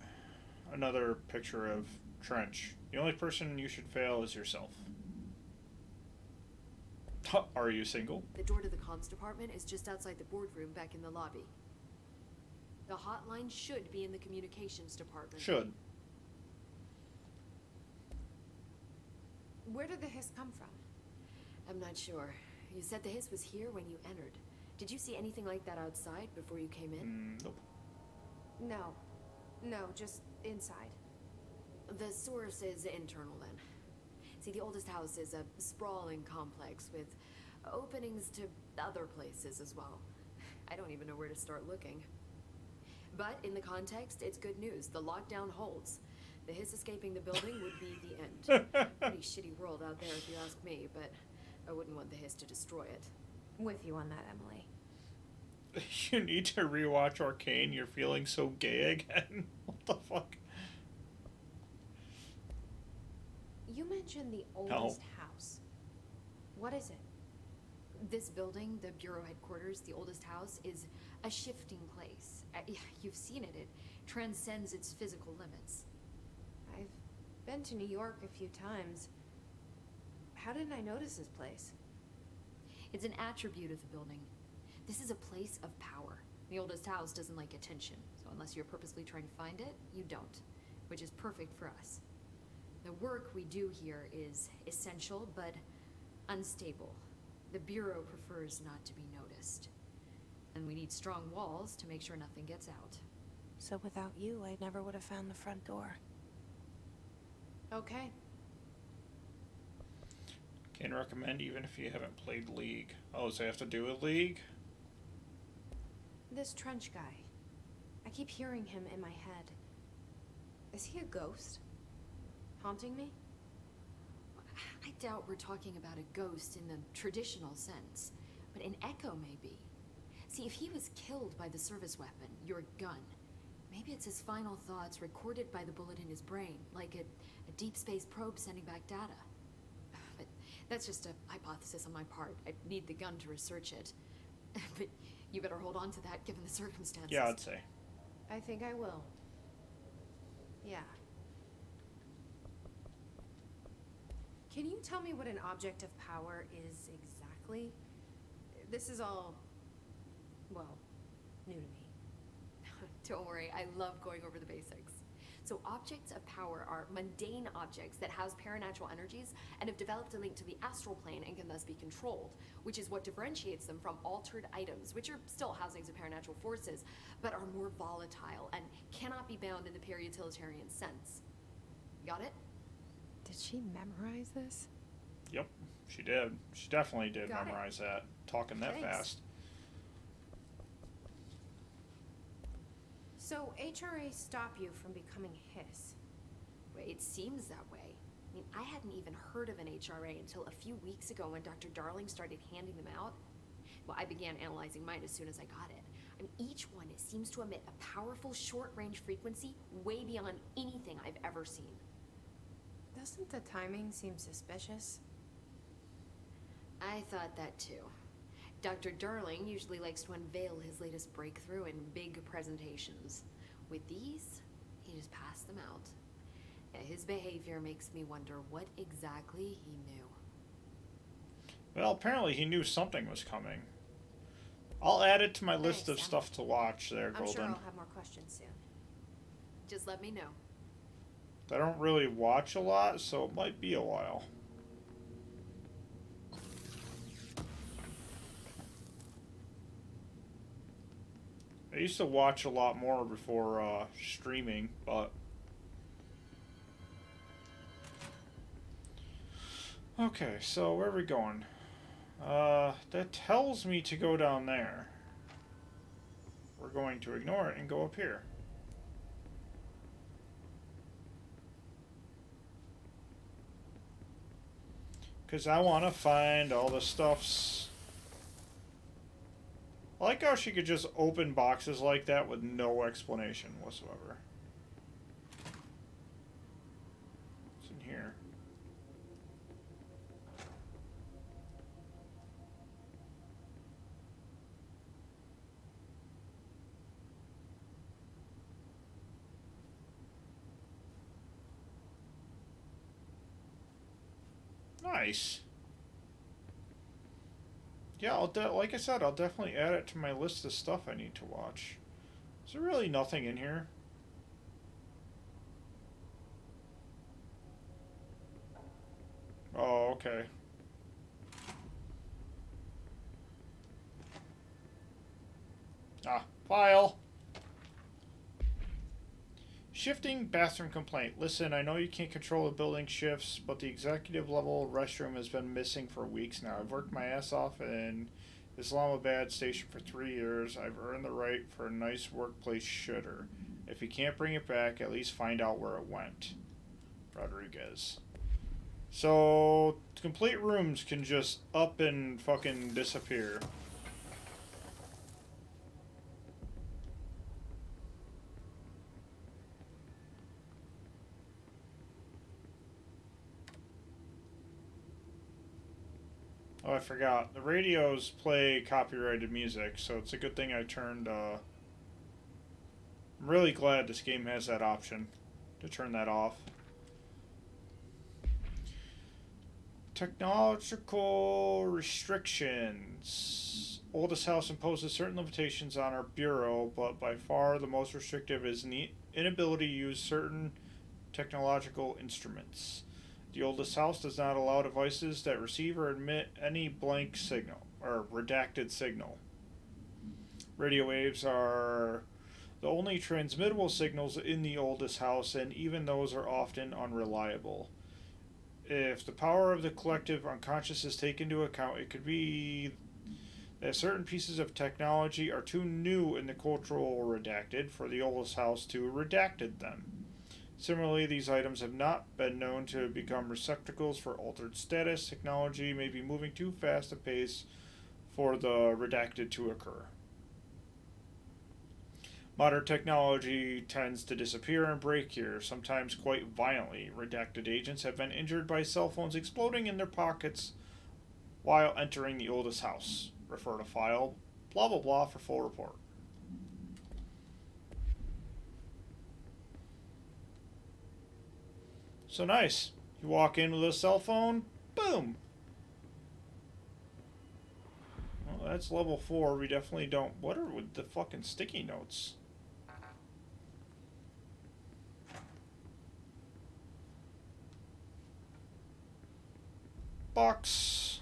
Another picture of Trench. The only person you should fail is yourself. Are you single? The door to the comms department is just outside the boardroom back in the lobby. The hotline should be in the communications department. Should. Where did the Hiss come from? I'm not sure. You said the Hiss was here when you entered. Did you see anything like that outside before you came in? Nope. No. No, just inside. The source is internal then. See, the oldest house is a sprawling complex with openings to other places as well. I don't even know where to start looking. But in the context, it's good news. The lockdown holds. The Hiss escaping the building would be the end. Pretty shitty world out there if you ask me, but I wouldn't want the Hiss to destroy it. With you on that, Emily. You need to rewatch Arcane. You're feeling so gay again. What the fuck? You mentioned the oldest house. What is it? This building, the Bureau headquarters, the oldest house, is a shifting place. You've seen it. It transcends its physical limits. I've been to New York a few times. How didn't I notice this place? It's an attribute of the building. This is a place of power. The oldest house doesn't like attention, so unless you're purposely trying to find it, you don't. which is perfect for us. The work we do here is essential, but unstable. The Bureau prefers not to be noticed. And we need strong walls to make sure nothing gets out. So without you, I never would have found the front door. Okay. Can recommend even if you haven't played League. Oh, does it have to do with League? This Trench guy. I keep hearing him in my head. Is he a ghost? Haunting me? I doubt we're talking about a ghost in the traditional sense, but an echo maybe. See, if he was killed by the service weapon, your gun, maybe it's his final thoughts recorded by the bullet in his brain, like a deep space probe sending back data. But that's just a hypothesis on my part. I need the gun to research it. But you better hold on to that given the circumstances. Yeah, I'd say. I think I will. Yeah. Can you tell me what an object of power is exactly? This is all, well, new to me. Don't worry, I love going over the basics. So objects of power are mundane objects that house paranatural energies and have developed a link to the astral plane and can thus be controlled, which is what differentiates them from altered items, which are still housings of paranatural forces, but are more volatile and cannot be bound in the pure utilitarian sense. Got it? Did she memorize this? Yep, she did. She definitely did Got it. memorize that. Talking that Thanks. fast. So HRA stop you from becoming Hiss? Well, it seems that way. I mean, I hadn't even heard of an HRA until a few weeks ago when Dr. Darling started handing them out. Well, I began analyzing mine as soon as I got it. I mean, each one seems to emit a powerful short-range frequency way beyond anything I've ever seen. Doesn't the timing seem suspicious? I thought that too. Dr. Darling usually likes to unveil his latest breakthrough in big presentations. With these, he just passed them out. Yeah, his behavior makes me wonder what exactly he knew. Well, apparently he knew something was coming. I'll add it to my list of Thanks, Sam. stuff to watch there, I'm Golden. sure I'll have more questions soon. Just let me know. I don't really watch a lot, so it might be a while. I used to watch a lot more before streaming, but... Okay, so where are we going? That tells me to go down there. We're going to ignore it and go up here. Because I want to find all the stuffs. I like how she could just open boxes like that with no explanation whatsoever. What's in here? Nice. Yeah, like I said, I'll definitely add it to my list of stuff I need to watch. Is there really nothing in here? Oh, okay. Ah, file. Shifting bathroom complaint. Listen, I know you can't control the building shifts, but the executive level restroom has been missing for weeks now. I've worked my ass off in Islamabad station for 3 years. I've earned the right for a nice workplace shitter. If you can't bring it back, at least find out where it went. Rodriguez. So, complete rooms can just up and fucking disappear. Oh, I forgot. The radios play copyrighted music, so it's a good thing I turned, I'm really glad this game has that option to turn that off. Technological restrictions. Oldest house imposes certain limitations on our bureau, but by far the most restrictive is the inability to use certain technological instruments. The oldest house does not allow devices that receive or emit any blank signal or redacted signal. Radio waves are the only transmittable signals in the oldest house, and even those are often unreliable. If the power of the collective unconscious is taken into account, it could be that certain pieces of technology are too new in the cultural redacted for the oldest house to redacted them. Similarly, these items have not been known to become receptacles for altered status. Technology may be moving too fast a pace for the redacted to occur. Modern technology tends to disappear and break here, sometimes quite violently. Redacted agents have been injured by cell phones exploding in their pockets while entering the oldest house. Refer to file blah blah blah for full report. So nice. You walk in with a cell phone, boom. Well, that's level 4. We definitely don't... What are with the fucking sticky notes? Box.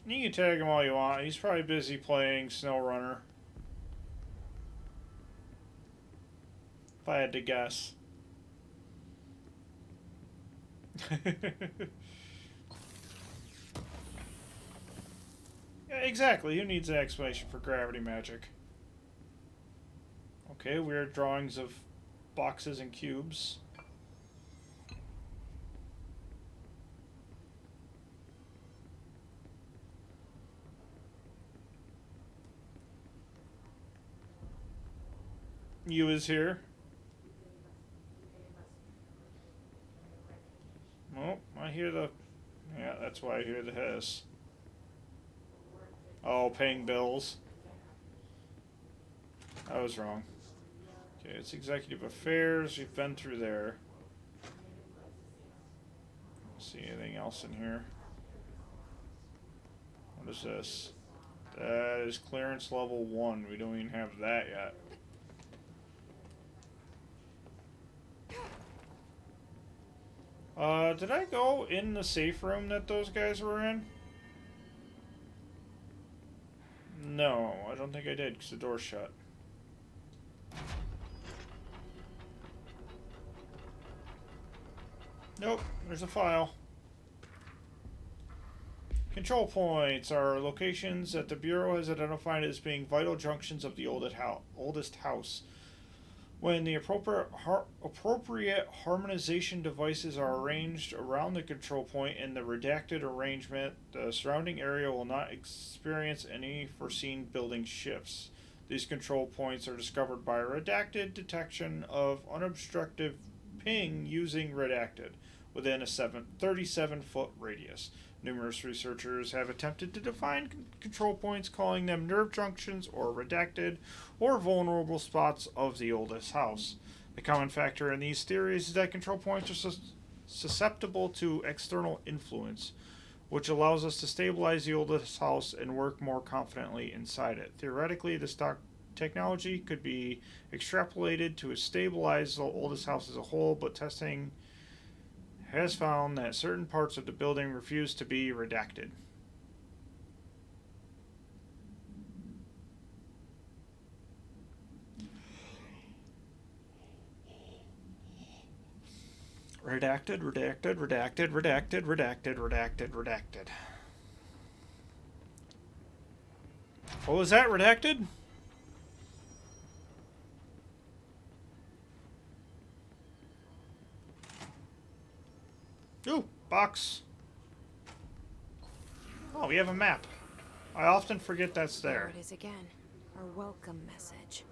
You can tag him all you want. He's probably busy playing SnowRunner. If I had to guess. Yeah, exactly. Who needs an explanation for gravity magic? Okay, weird drawings of boxes and cubes. You is here. Oh, I hear the... Yeah, that's why I hear the hiss. Oh, paying bills. I was wrong. Okay, it's Executive Affairs. We've been through there. See anything else in here? What is this? That is clearance level 1. We don't even have that yet. Did I go in the safe room that those guys were in? No, I don't think I did because the door's shut. Nope, there's a file. Control points are locations that the Bureau has identified as being vital junctions of the oldest house. When the appropriate harmonization devices are arranged around the control point in the redacted arrangement, the surrounding area will not experience any foreseen building shifts. These control points are discovered by redacted detection of unobstructed ping using redacted within a 37-foot radius. Numerous researchers have attempted to define control points, calling them nerve junctions or redacted or vulnerable spots of the oldest house. The common factor in these theories is that control points are susceptible to external influence, which allows us to stabilize the oldest house and work more confidently inside it. Theoretically, this technology could be extrapolated to stabilize the oldest house as a whole, but testing has found that certain parts of the building refuse to be redacted. Redacted, redacted, redacted, redacted, redacted, redacted, redacted. What was that? Redacted? Ooh, box. Oh, we have a map. I often forget that's there. There it is again. Our welcome message.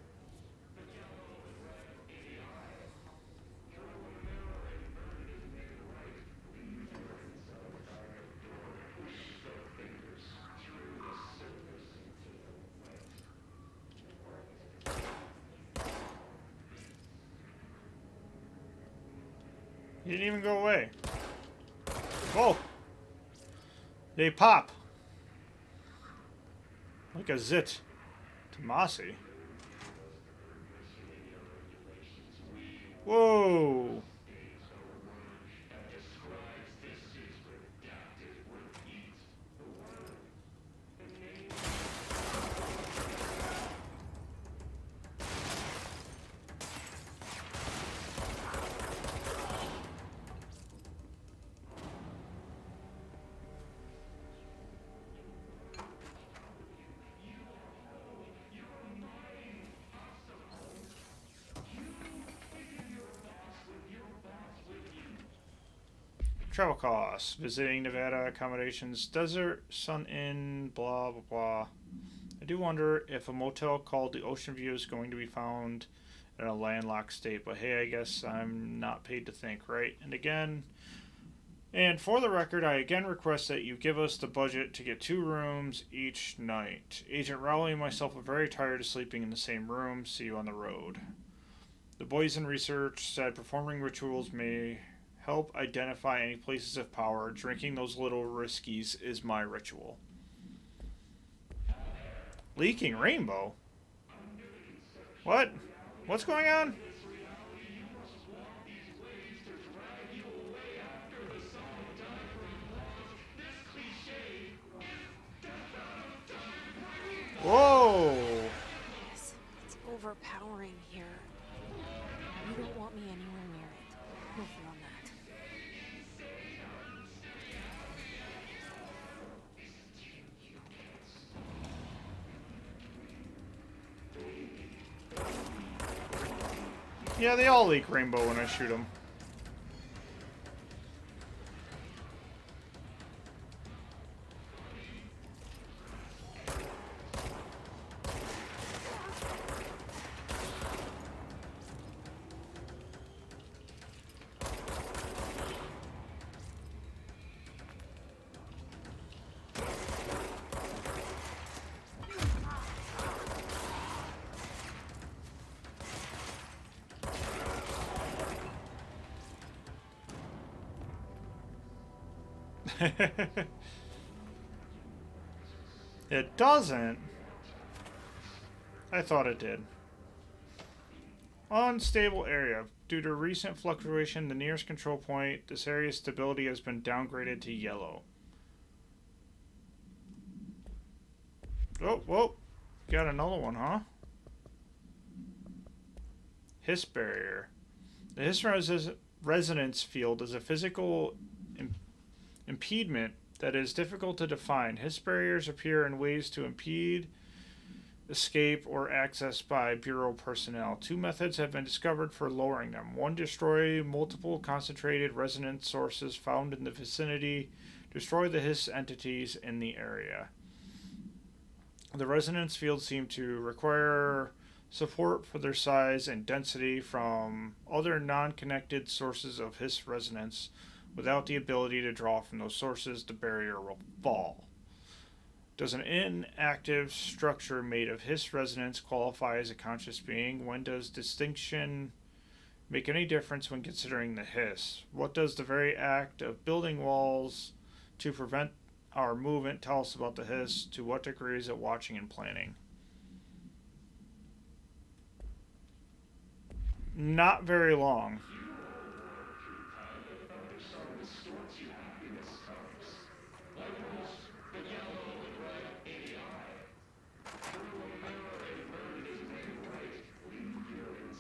He didn't even go away. Whoa! They pop. Like a zit. Tomasi. Whoa! Travel costs, visiting Nevada, accommodations, desert, sun inn, blah, blah, blah. I do wonder if a motel called the Ocean View is going to be found in a landlocked state, but hey, I guess I'm not paid to think, right? And for the record, I again request that you give us the budget to get 2 rooms each night. Agent Rowley and myself are very tired of sleeping in the same room. See you on the road. The boys in research said performing rituals may help identify any places of power. Drinking those little riskies is my ritual. Leaking rainbow? What? What's going on? Whoa! It's overpowering here. You don't want me anywhere near it. No fear on that. Yeah, they all leak rainbow when I shoot them. It doesn't. I thought it did. Unstable area. Due to recent fluctuation, the nearest control point, this area's stability has been downgraded to yellow. Oh, whoa. Got another one, huh? Hiss barrier. The hiss resonance field is a physical impediment that is difficult to define. Hiss barriers appear in ways to impede escape or access by Bureau personnel. 2 methods have been discovered for lowering them. 1, destroy multiple concentrated resonance sources found in the vicinity. Destroy the hiss entities in the area. The resonance fields seem to require support for their size and density from other non-connected sources of hiss resonance. Without the ability to draw from those sources, the barrier will fall. Does an inactive structure made of hiss resonance qualify as a conscious being? When does distinction make any difference when considering the hiss? What does the very act of building walls to prevent our movement tell us about the hiss? To what degree is it watching and planning? Not very long.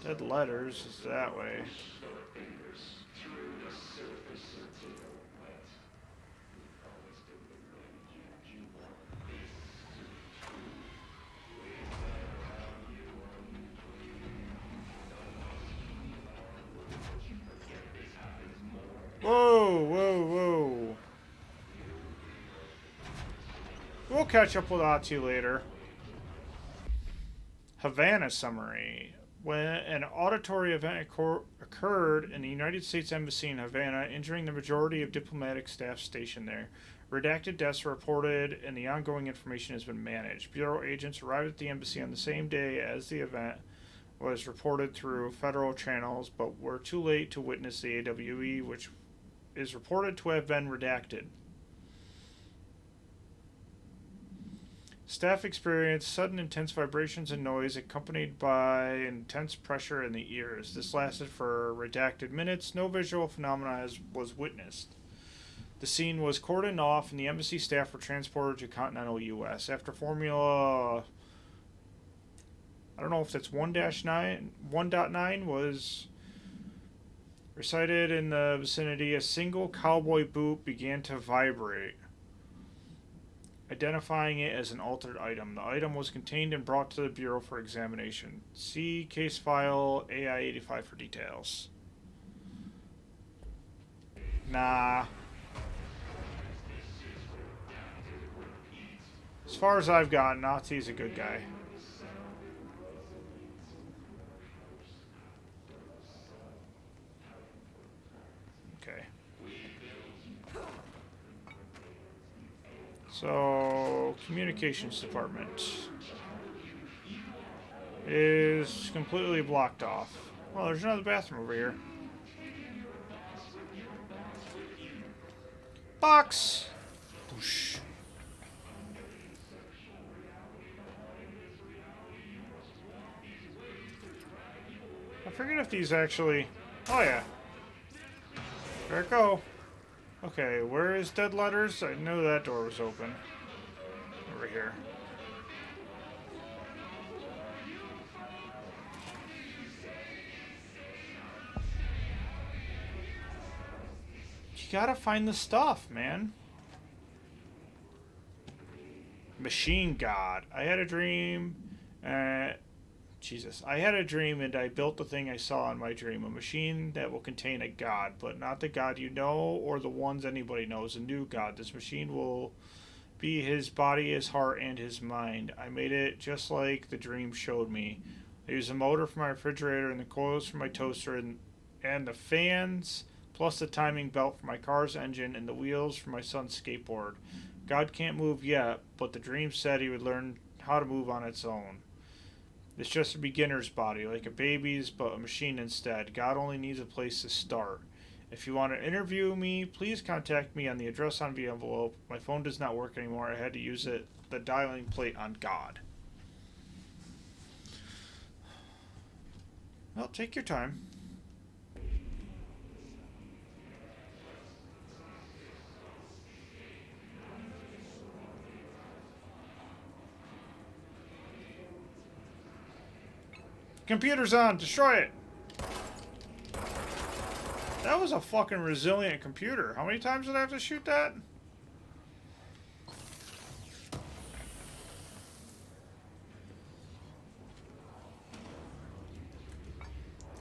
Dead letters is that way. Whoa, whoa, whoa. We'll catch up with Atu later. Havana summary. When an auditory event occurred in the United States Embassy in Havana, injuring the majority of diplomatic staff stationed there. Redacted deaths reported and the ongoing information has been managed. Bureau agents arrived at the embassy on the same day as the event was reported through federal channels, but were too late to witness the AWE, which is reported to have been redacted. Staff experienced sudden intense vibrations and noise accompanied by intense pressure in the ears. This lasted for redacted minutes. No visual phenomena was witnessed. The scene was cordoned off and the embassy staff were transported to continental U.S. After Formula... I don't know if that's 1.9 was recited in the vicinity, a single cowboy boot began to vibrate, identifying it as an altered item. The item was contained and brought to the Bureau for examination. See case file AI-85 for details. Nah. As far as I've gotten, Nazi's a good guy. Okay. So, communications department is completely blocked off. Well, there's another bathroom over here. Box! Whoosh. I forget if these actually... Oh, yeah. There it go. Okay, where is Dead Letters? I knew that door was open. Over here. You gotta find the stuff, man. Machine God. I had a dream. Jesus. I had a dream and I built the thing I saw in my dream. A machine that will contain a god, but not the god you know or the ones anybody knows. A new god. This machine will be his body, his heart, and his mind. I made it just like the dream showed me. I used a motor for my refrigerator and the coils for my toaster and the fans, plus the timing belt for my car's engine and the wheels for my son's skateboard. God can't move yet, but the dream said he would learn how to move on its own. It's just a beginner's body, like a baby's, but a machine instead. God only needs a place to start. If you want to interview me, please contact me on the address on the envelope. My phone does not work anymore. I had to use the dialing plate on God. Well, take your time. Computer's on. Destroy it. That was a fucking resilient computer. How many times did I have to shoot that?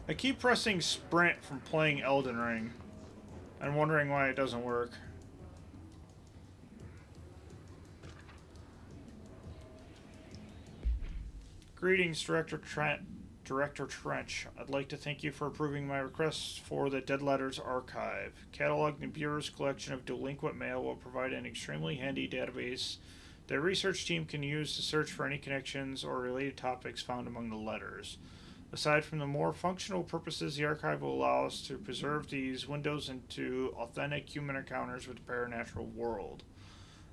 I keep pressing sprint from playing Elden Ring and wondering why it doesn't work. Greetings, Director Trench. I'd like to thank you for approving my request for the Dead Letters Archive. Cataloging the Bureau's collection of delinquent mail will provide an extremely handy database that a research team can use to search for any connections or related topics found among the letters. Aside from the more functional purposes, the archive will allow us to preserve these windows into authentic human encounters with the paranatural world.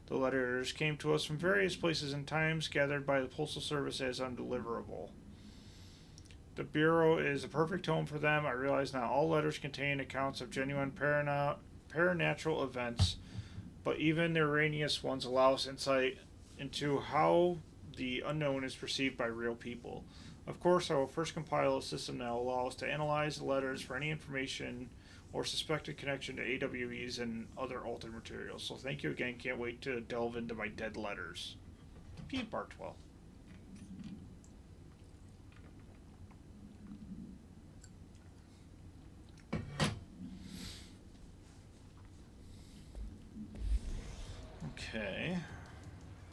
The letters came to us from various places and times, gathered by the Postal Service as undeliverable. The Bureau is a perfect home for them. I realize not all letters contain accounts of genuine paranatural events, but even the erroneous ones allow us insight into how the unknown is perceived by real people. Of course, I will first compile a system that will allow us to analyze the letters for any information or suspected connection to AWEs and other altered materials. So thank you again. Can't wait to delve into my dead letters. Pete Bartwell. Okay.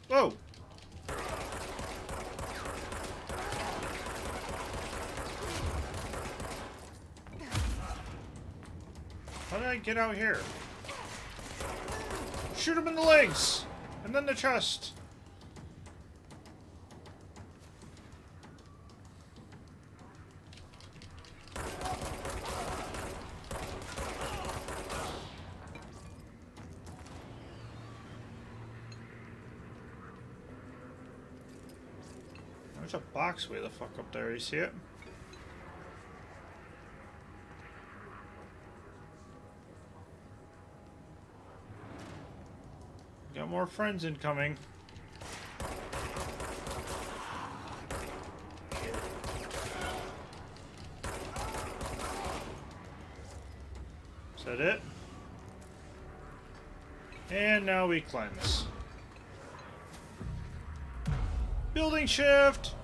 Whoa! How did I get out here? Shoot him in the legs! And then the chest! There's a box way the fuck up there. You see it? Got more friends incoming. Is that it? And now we cleanse. Building shift!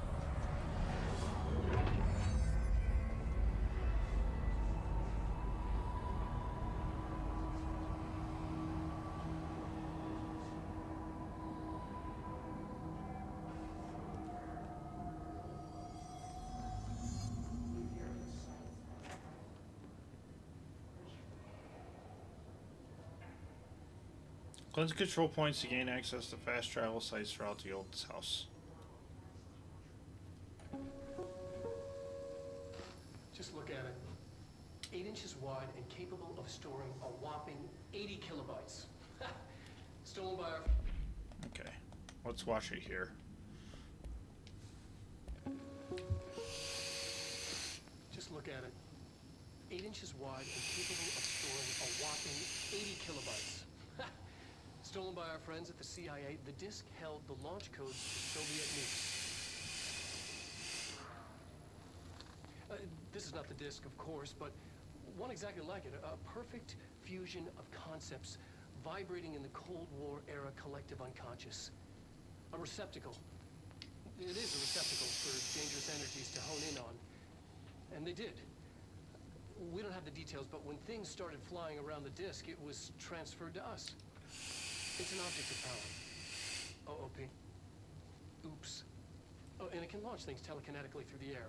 Cleanse control points to gain access to fast travel sites throughout the old house. Just look at it. 8 inches wide and capable of storing a whopping 80 kilobytes. Stolen by our... Okay, let's watch it here. Just look at it. 8 inches wide and capable of storing a whopping 80 kilobytes. Stolen by our friends at the CIA, the disk held the launch codes to Soviet nukes. This is not the disk, of course, but one exactly like it. A perfect fusion of concepts vibrating in the Cold War era collective unconscious. A receptacle. It is a receptacle for dangerous energies to hone in on. And they did. We don't have the details, but when things started flying around the disk, it was transferred to us. It's an object of power. OOP. Oops. Oh, and it can launch things telekinetically through the air.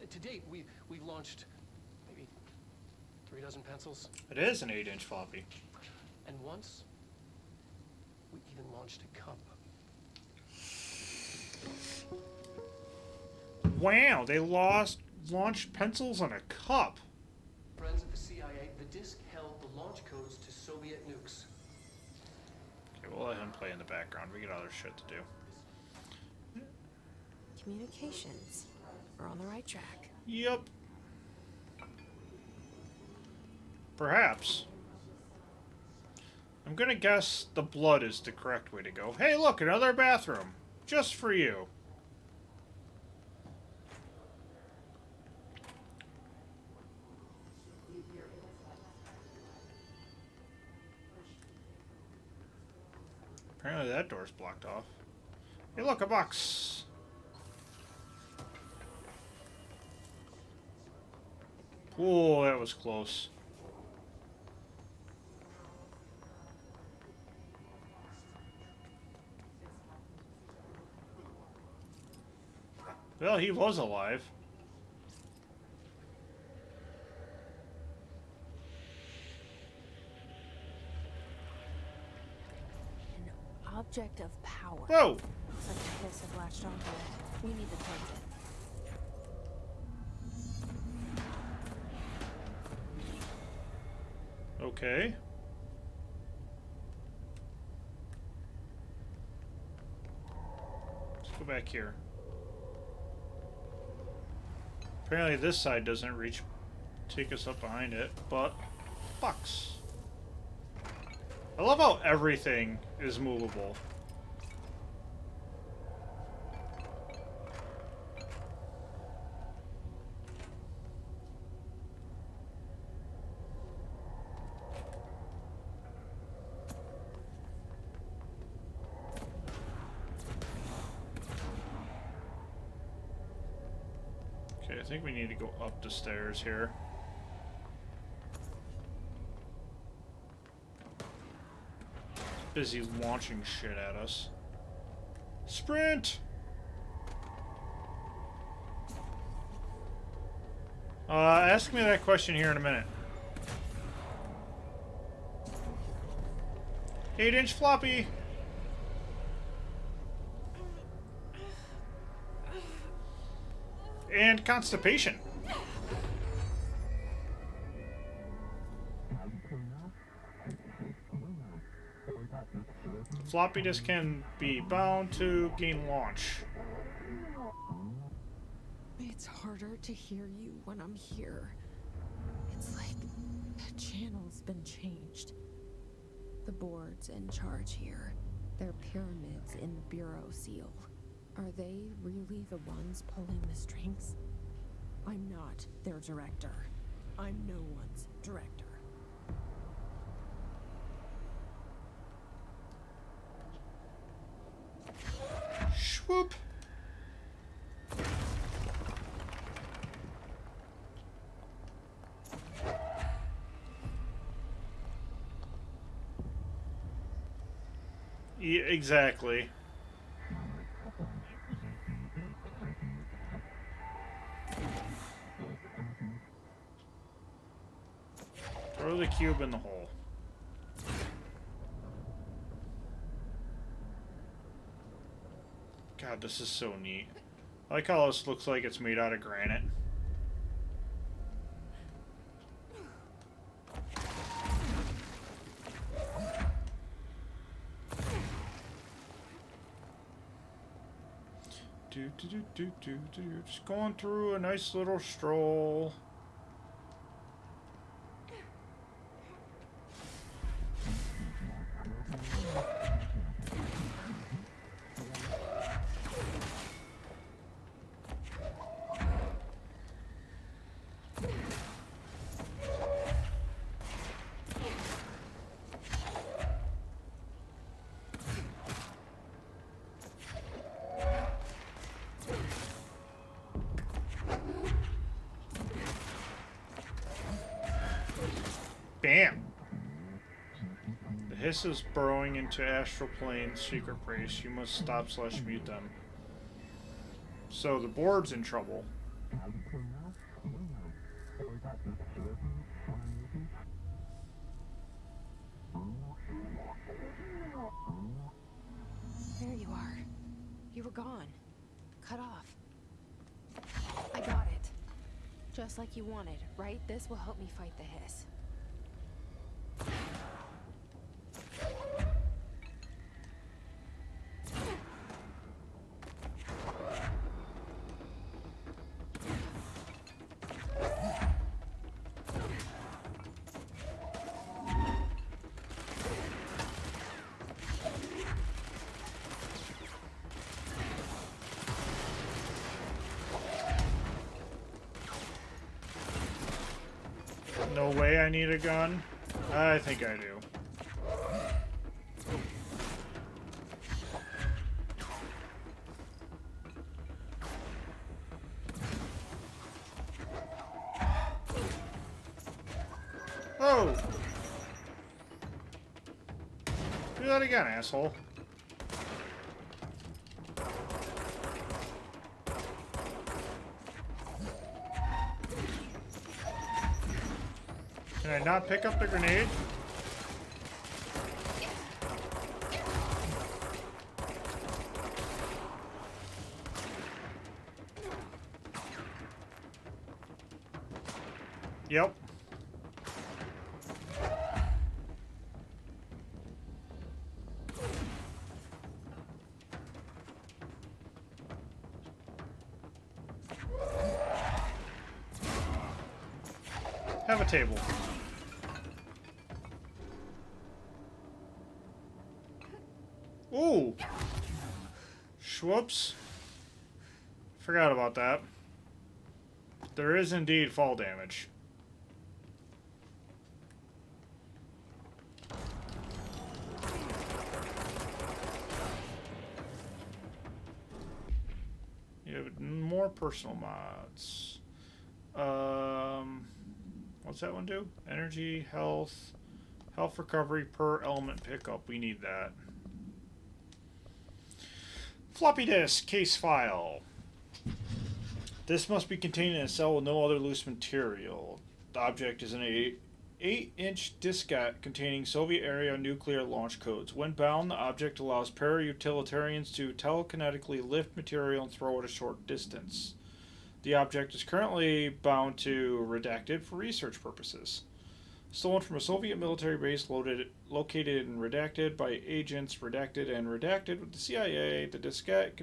To date, we've launched maybe 3 dozen pencils. It is an 8-inch floppy. And once, we even launched a cup. Wow, they launched pencils on a cup. Friends at the CIA, the disk held the launch codes to Soviet nukes. Okay, we'll let him play in the background. We got other shit to do. Communications. We're on the right track. Yep. Perhaps. I'm gonna guess the blood is the correct way to go. Hey, look, another bathroom. Just for you. Apparently that door's blocked off. Hey, look, a box. Oh, that was close. Well, he was alive. An object of power. Whoa! Looks like the hiss have latched onto it. We need to cleanse it. Okay. Let's go back here. Apparently this side doesn't take us up behind it, but box. I love how everything is movable. Okay, I think we need to go up the stairs here. Busy launching shit at us. Sprint! Ask me that question here in a minute. 8-inch floppy! And constipation. Floppy disk can be bound to gain launch. It's harder to hear you when I'm here. It's like the channel's been changed. The board's in charge here. They're pyramids in the Bureau seal. Are they really the ones pulling the strings? I'm not their director. I'm no one's director. Swoop. Yeah, exactly. Throw the cube in the hole. God, this is so neat. I like how this looks like it's made out of granite. Just going through a nice little stroll. Bam! The hiss is burrowing into Astral Plane's secret base. You must stop/mute them. So the board's in trouble. There you are. You were gone. Cut off. I got it. Just like you wanted, right? This will help me fight the hiss. No way I need a gun. I think I do. Oh! Do that again, asshole. Can I not pick up the grenade? Yep. Have a table. Ooh! Whoops. Forgot about that. There is indeed fall damage. You have more personal mods. What's that one do? Energy, health, health recovery per element pickup. We need that. Floppy disk, case file. This must be contained in a cell with no other loose material. The object is an 8-inch diskette containing Soviet-era nuclear launch codes. When bound, the object allows para-utilitarians to telekinetically lift material and throw it a short distance. The object is currently bound to Redacted for research purposes. Stolen from a Soviet military base located in Redacted by agents Redacted and Redacted with the CIA, the diskette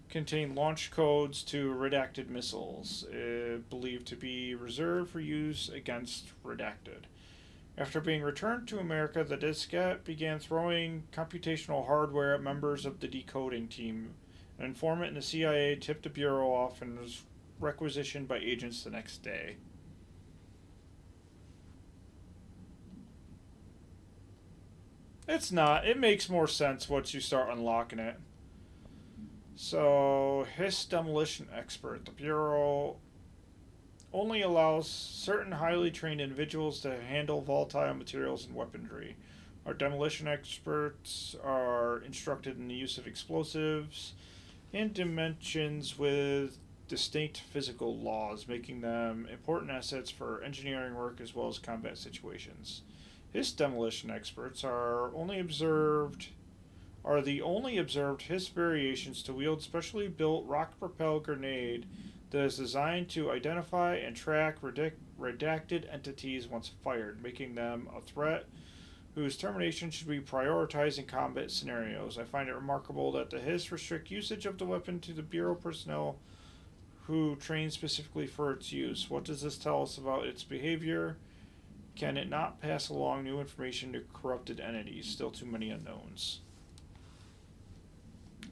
contain launch codes to redacted missiles, believed to be reserved for use against redacted. After being returned to America, the diskette began throwing computational hardware at members of the decoding team. An informant in the CIA tipped the Bureau off and was requisitioned by agents the next day. It's not. It makes more sense once you start unlocking it. So, Hiss Demolition Expert. The Bureau only allows certain highly trained individuals to handle volatile materials and weaponry. Our demolition experts are instructed in the use of explosives and dimensions with distinct physical laws, making them important assets for engineering work as well as combat situations. Hiss demolition experts are the only observed Hiss variations to wield specially built rocket-propelled grenade that is designed to identify and track redacted entities once fired, making them a threat whose termination should be prioritized in combat scenarios. I find it remarkable that the Hiss restrict usage of the weapon to the Bureau personnel who train specifically for its use. What does this tell us about its behavior? Can it not pass along new information to corrupted entities? Still too many unknowns.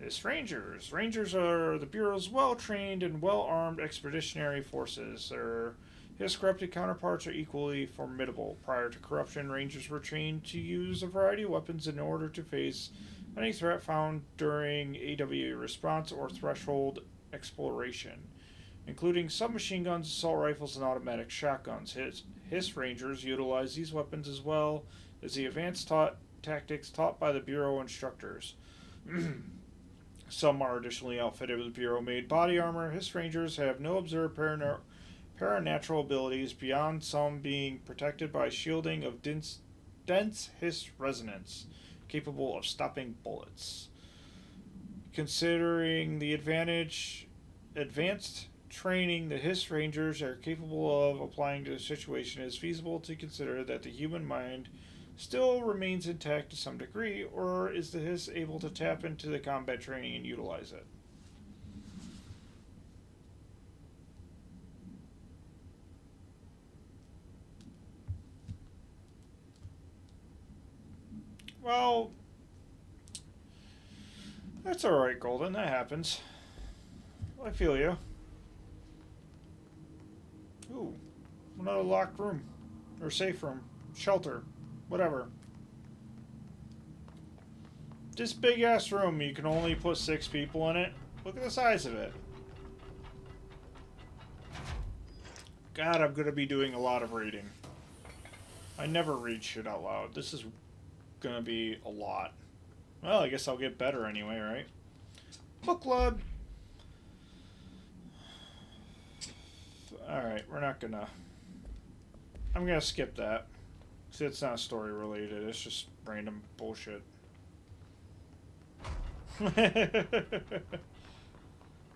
Hiss Rangers. Rangers are the Bureau's well-trained and well-armed expeditionary forces. Their Hiss corrupted counterparts are equally formidable. Prior to corruption, Rangers were trained to use a variety of weapons in order to face any threat found during AWE response or threshold exploration, including submachine guns, assault rifles, and automatic shotguns. Hiss Rangers utilize these weapons as well as the advanced tactics taught by the Bureau instructors. Some are additionally outfitted with Bureau-made body armor. Hiss Rangers have no observed paranatural abilities beyond some being protected by shielding of dense Hiss resonance, capable of stopping bullets. Considering the advanced training the Hiss Rangers are capable of applying to the situation, it is feasible to consider that the human mind still remains intact to some degree, or is the Hiss able to tap into the combat training and utilize it? Well, that's alright, Golden. That happens. I feel you. Ooh, another locked room. Or safe room. Shelter. Whatever. This big ass room, you can only put 6 people in it. Look at the size of it. God, I'm gonna be doing a lot of reading. I never read shit out loud. This is gonna be a lot. Well, I guess I'll get better anyway, right? Book club! Alright, we're not gonna... I'm gonna skip that. See, it's not story related, it's just random bullshit.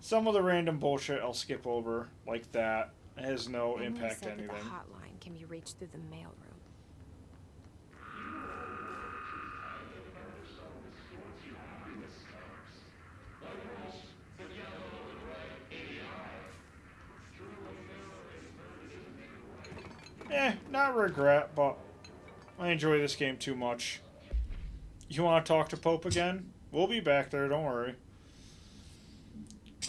Some of the random bullshit I'll skip over, like that. It has no impact on anything. The hotline can be reached through the mailroom. Not regret, but I enjoy this game too much. You want to talk to Pope again? We'll be back there, don't worry.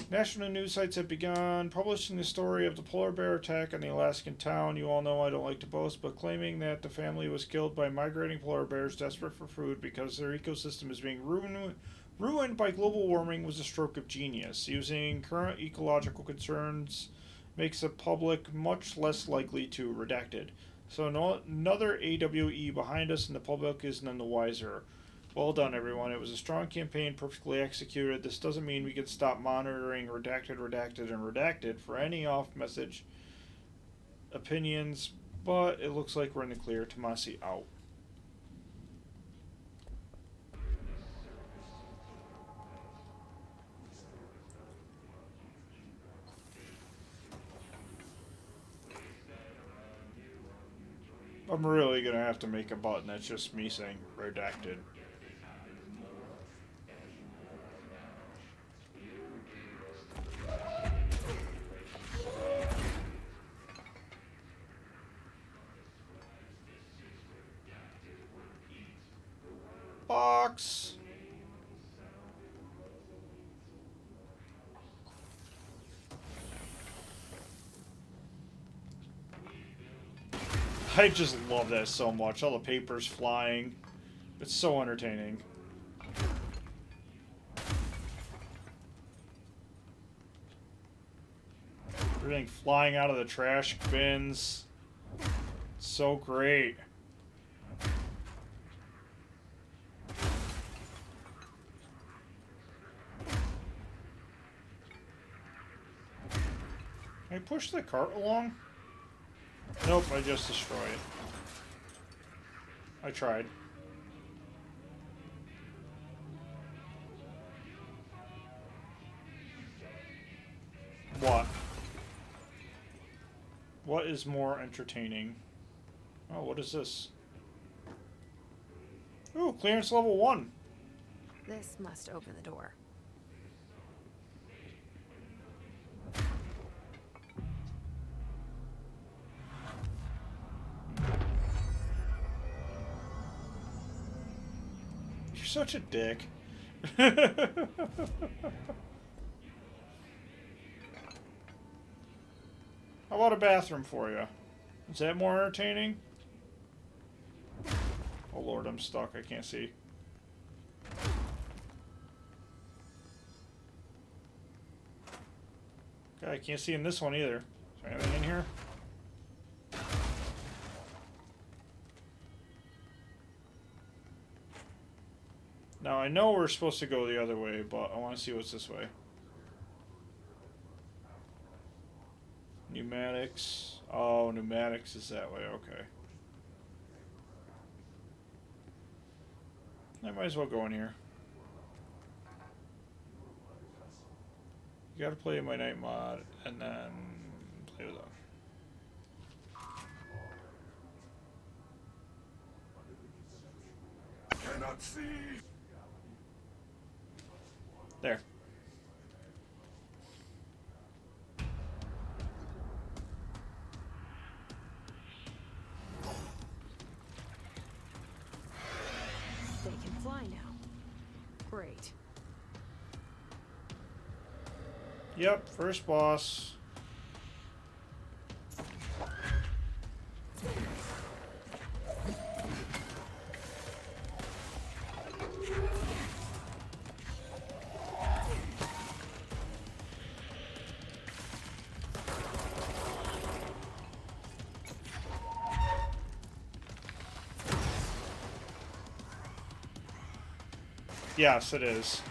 National news sites have begun publishing the story of the polar bear attack on the Alaskan town. You all know I don't like to boast, but claiming that the family was killed by migrating polar bears desperate for food because their ecosystem is being ruined by global warming was a stroke of genius. Using current ecological concerns makes the public much less likely to redact it. So another AWE behind us and the public is none the wiser. Well done, everyone. It was a strong campaign, perfectly executed. This doesn't mean we can stop monitoring redacted, and redacted for any off-message opinions, but it looks like we're in the clear. Tomasi out. I'm really going to have to make a button that's just me saying redacted. box. I just love that so much. All the papers flying. It's so entertaining. Everything flying out of the trash bins. So great. Can I push the cart along? Nope, I just destroyed it. I tried. What? What is more entertaining? Oh, what is this? Ooh, clearance level 1. This must open the door. You're such a dick. How about a bathroom for you? Is that more entertaining? Oh lord, I'm stuck. I can't see. Okay, I can't see in this one either. Is there anything in here? Now, I know we're supposed to go the other way, but I want to see what's this way. Pneumatics. Oh, pneumatics is that way. Okay. I might as well go in here. You gotta play my night mod and then play with them. Cannot see. There. They can fly now. Great. Yep, first boss. Yes, it is.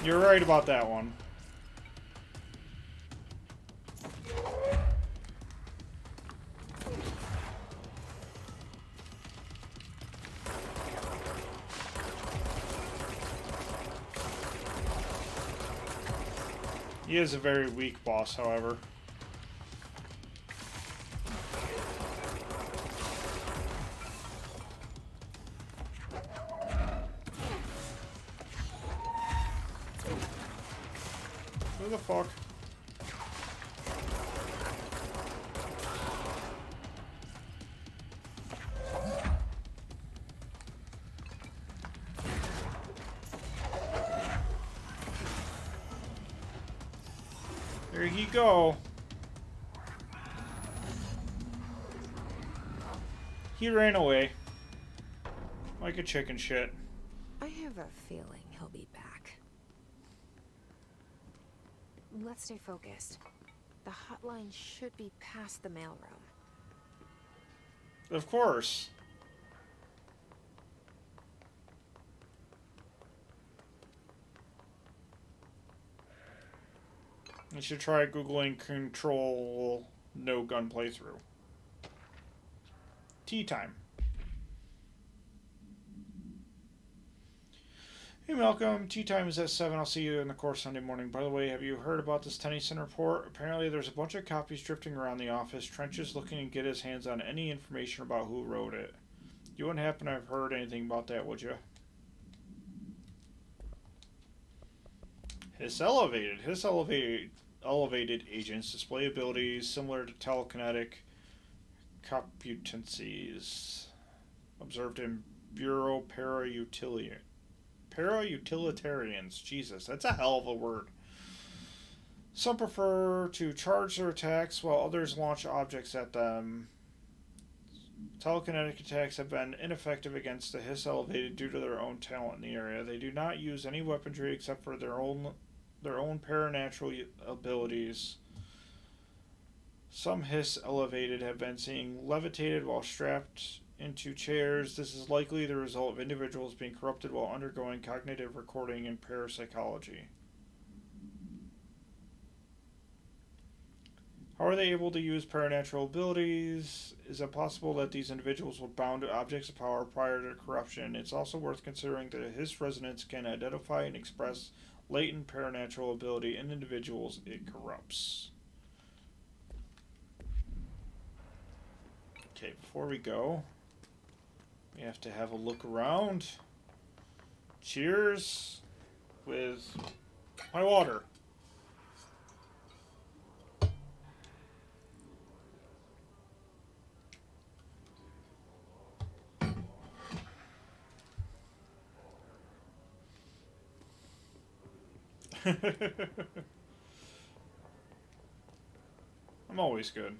You're right about that one. He is a very weak boss, however. Who the fuck? There you go. He ran away. Like a chicken shit. I have a feeling he'll be back. Let's stay focused. The hotline should be past the mailroom. Of course. You should try Googling Control No Gun Playthrough. Tea time. Hey Malcolm, tea time is at 7. I'll see you in the course Sunday morning. By the way, have you heard about this Tennyson report? Apparently there's a bunch of copies drifting around the office. Trench is looking to get his hands on any information about who wrote it. You wouldn't happen to have heard anything about that, would you? His elevated agents display abilities similar to telekinetic competencies observed in Bureau Para-utilitarians. Jesus, that's a hell of a word. Some prefer to charge their attacks while others launch objects at them. Telekinetic attacks have been ineffective against the Hiss Elevated due to their own talent in the area. They do not use any weaponry except for their own paranatural abilities. Some Hiss Elevated have been seen levitated while strapped into chairs. This is likely the result of individuals being corrupted while undergoing cognitive recording and parapsychology. How are they able to use paranatural abilities? Is it possible that these individuals were bound to objects of power prior to corruption? It's also worth considering that Hiss resonance can identify and express latent paranatural ability in individuals it corrupts. Okay, before we go, we have to have a look around. Cheers with my water. I'm always good.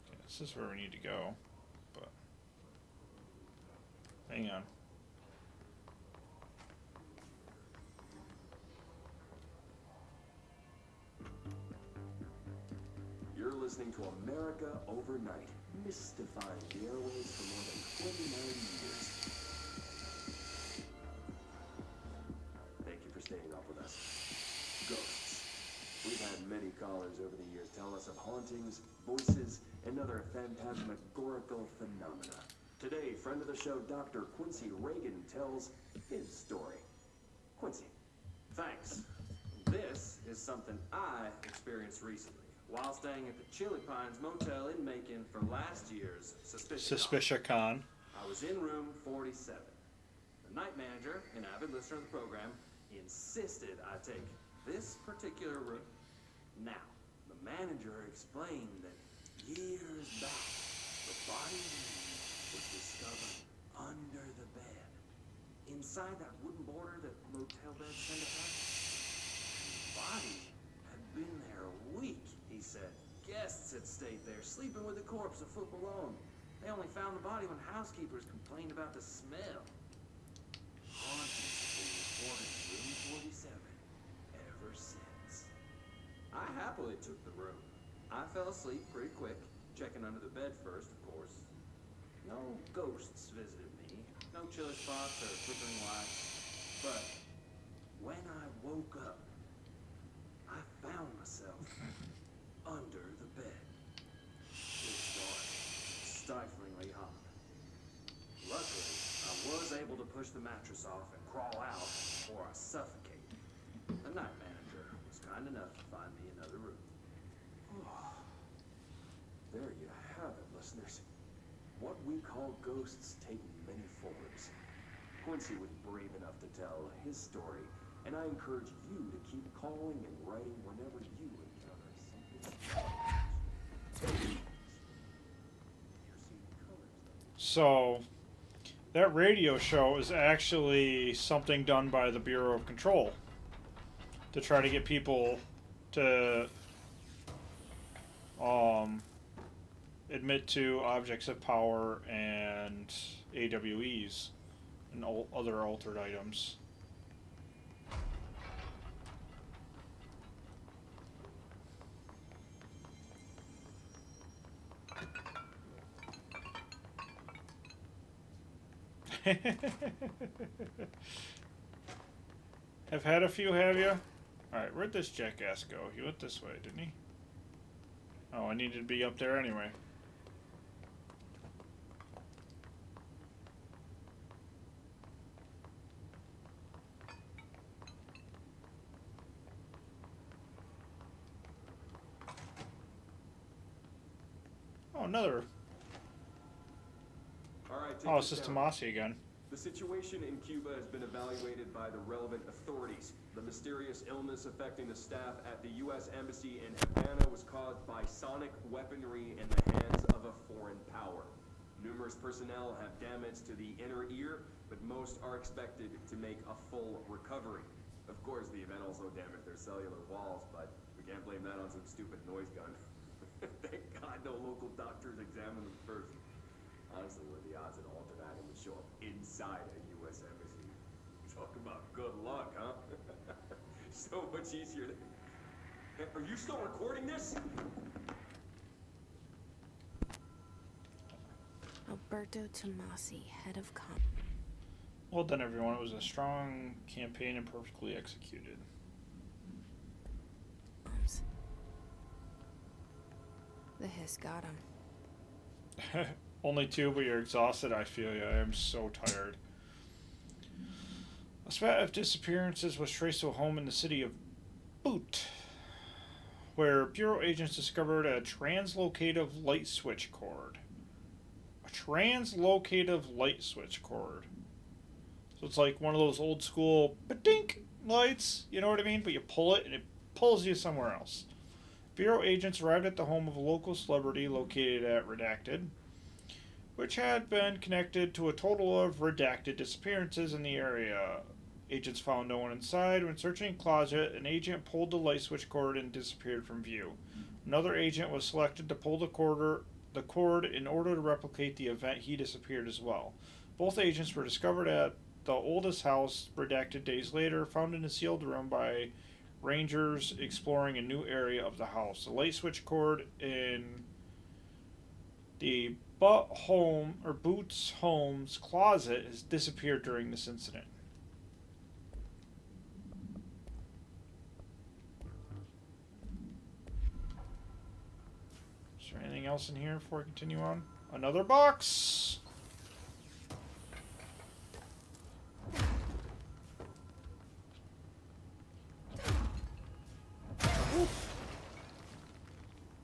Okay, this is where we need to go, but hang on. You're listening to America Overnight, mystifying the airwaves for more than 29 years. Thank you for staying up with us. Ghosts. We've had many callers over the years tell us of hauntings, voices, and other phantasmagorical phenomena. Today, friend of the show, Dr. Quincy Reagan, tells his story. Quincy, thanks. This is something I experienced recently while staying at the Chili Pines Motel in Macon for last year's Suspicion-Con. I was in room 47. The night manager, an avid listener of the program, insisted I take this particular room. Now, the manager explained that years back, the body was discovered under the bed, inside that wooden border that motel beds tend to have. The body had been there a week, he said. Guests had stayed there, sleeping with the corpse a foot below them. They only found the body when housekeepers complained about the smell. Hauntings have been reported in room 47 ever since. I happily took the room. I fell asleep pretty quick, checking under the bed first, of course. No ghosts visited me, no chilly spots or flickering lights. But when I woke up, I found myself under the bed. It was dark, stiflingly hot. Luckily, I was able to push the mattress off and crawl out before I suffocated. The night manager was kind enough to find me another room. There you have it, listeners. What we call ghosts take many forms. Quincy was brave enough to tell his story, and I encourage you to keep calling and writing whenever you encounter something. So, that radio show is actually something done by the Bureau of Control to try to get people to admit to objects of power and AWEs and other altered items. Have had a few, have you? Alright, where'd this jackass go? He went this way, didn't he? Oh, I needed to be up there anyway. Oh, another. All right, Oh, it's just Tomasi again. The situation in Cuba has been evaluated by the relevant authorities. The mysterious illness affecting the staff at the U.S. Embassy in Havana was caused by sonic weaponry in the hands of a foreign power. Numerous personnel have damage to the inner ear, but most are expected to make a full recovery. Of course, the event also damaged their cellular walls, but we can't blame that on some stupid noise gun. Thank God no local doctors examined them first. Honestly, what are the odds an altered item would show up inside a U.S. embassy? Talk about good luck, huh? So much easier than... Are you still recording this? Alberto Tomasi, head of comm. Well done, everyone. It was a strong campaign and perfectly executed. The hiss got him. Only 2, but you're exhausted. I feel you. I am so tired. A spat of disappearances was traced to a home in the city of Boot, where Bureau agents discovered a translocative light switch cord. A translocative light switch cord. So it's like one of those old school ba-dink lights, you know what I mean? But you pull it and it pulls you somewhere else. Bureau agents arrived at the home of a local celebrity located at Redacted, which had been connected to a total of redacted disappearances in the area. Agents found no one inside. When searching a closet, an agent pulled the light switch cord and disappeared from view. Another agent was selected to pull the cord in order to replicate the event. He disappeared as well. Both agents were discovered at the oldest house, redacted days later, found in a sealed room by rangers exploring a new area of the house. The light switch cord in the Boots Home's closet has disappeared during this incident. Is there anything else in here before I continue on? Another box! Oof.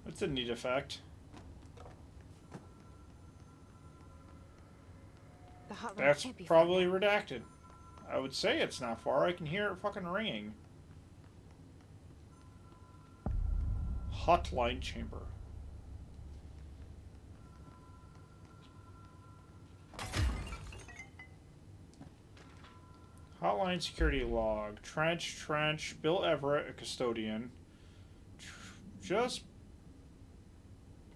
That's a neat effect. That's probably redacted. I would say it's not far. I can hear it fucking ringing. Hotline chamber. Hotline security log. Trench. Bill Everett, a custodian. Just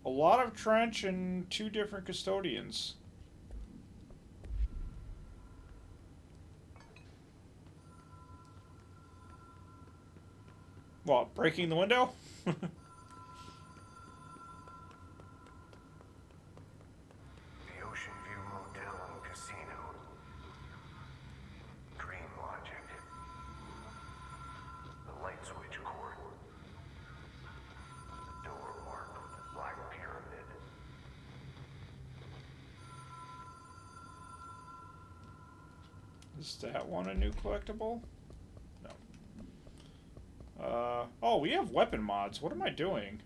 a lot of Trench and 2 different custodians. What, breaking the window? The Ocean View Motel and Casino. Dream Logic. The light switch cord. The door marked with the Black Pyramid. Is that one a new collectible? No. Oh, we have weapon mods. What am I doing?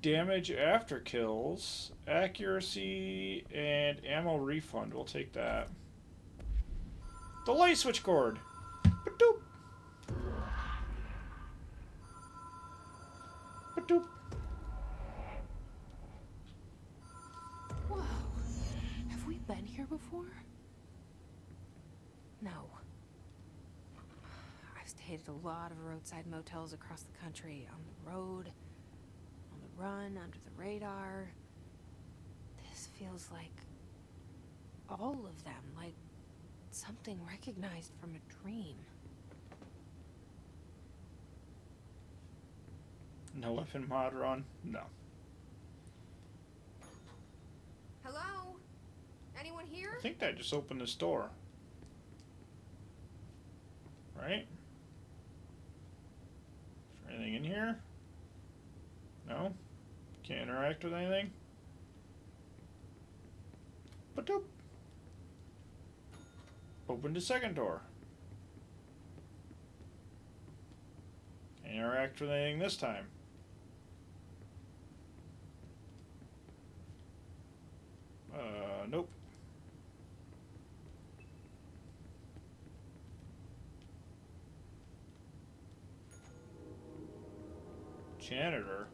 Damage after kills, accuracy, and ammo refund. We'll take that. The light switch cord. Ba-doop. Ba-doop. Whoa. Have we been here before? No. I've stayed at a lot of roadside motels across the country. On the road, on the run, under the radar. This feels like all of them, like something recognized from a dream. No weapon mod run? No. Hello? Anyone here? I think that just opened this door. Right? Is there anything in here? No? Can't interact with anything? Ba-doop. Open the second door. Can't interact with anything this time. Nope. Janitor.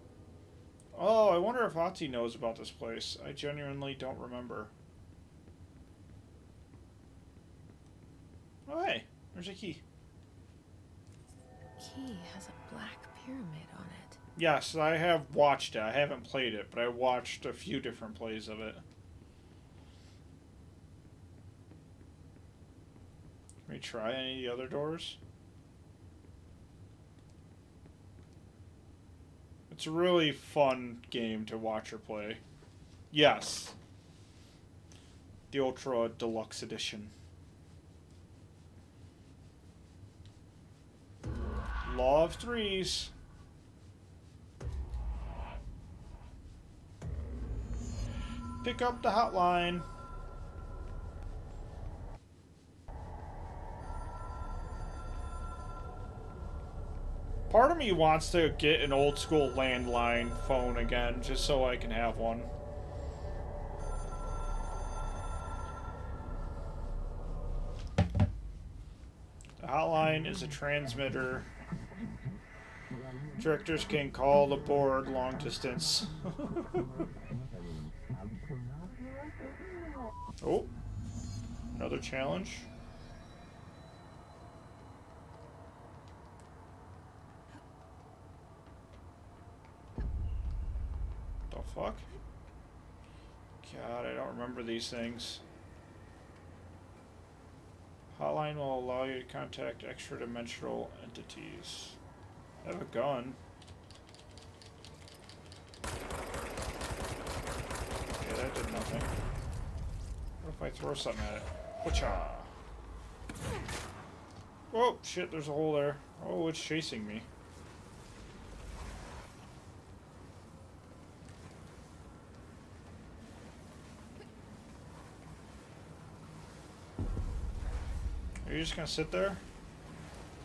Oh, I wonder if Ati knows about this place. I genuinely don't remember. Oh, hey. There's a key. Key has a black pyramid on it. Yes, I have watched it. I haven't played it, but I watched a few different plays of it. Can we try any of the other doors? It's a really fun game to watch or play. Yes. The Ultra Deluxe Edition. Law of Threes. Pick up the hotline. Part of me wants to get an old school landline phone again, just so I can have one. The hotline is a transmitter. Directors can call the board long distance. Oh, another challenge. The fuck? God, I don't remember these things. Hotline will allow you to contact extra-dimensional entities. I have a gun. Okay, that did nothing. What if I throw something at it? Whatcha? Oh, shit, there's a hole there. Oh, it's chasing me. Are you just gonna sit there?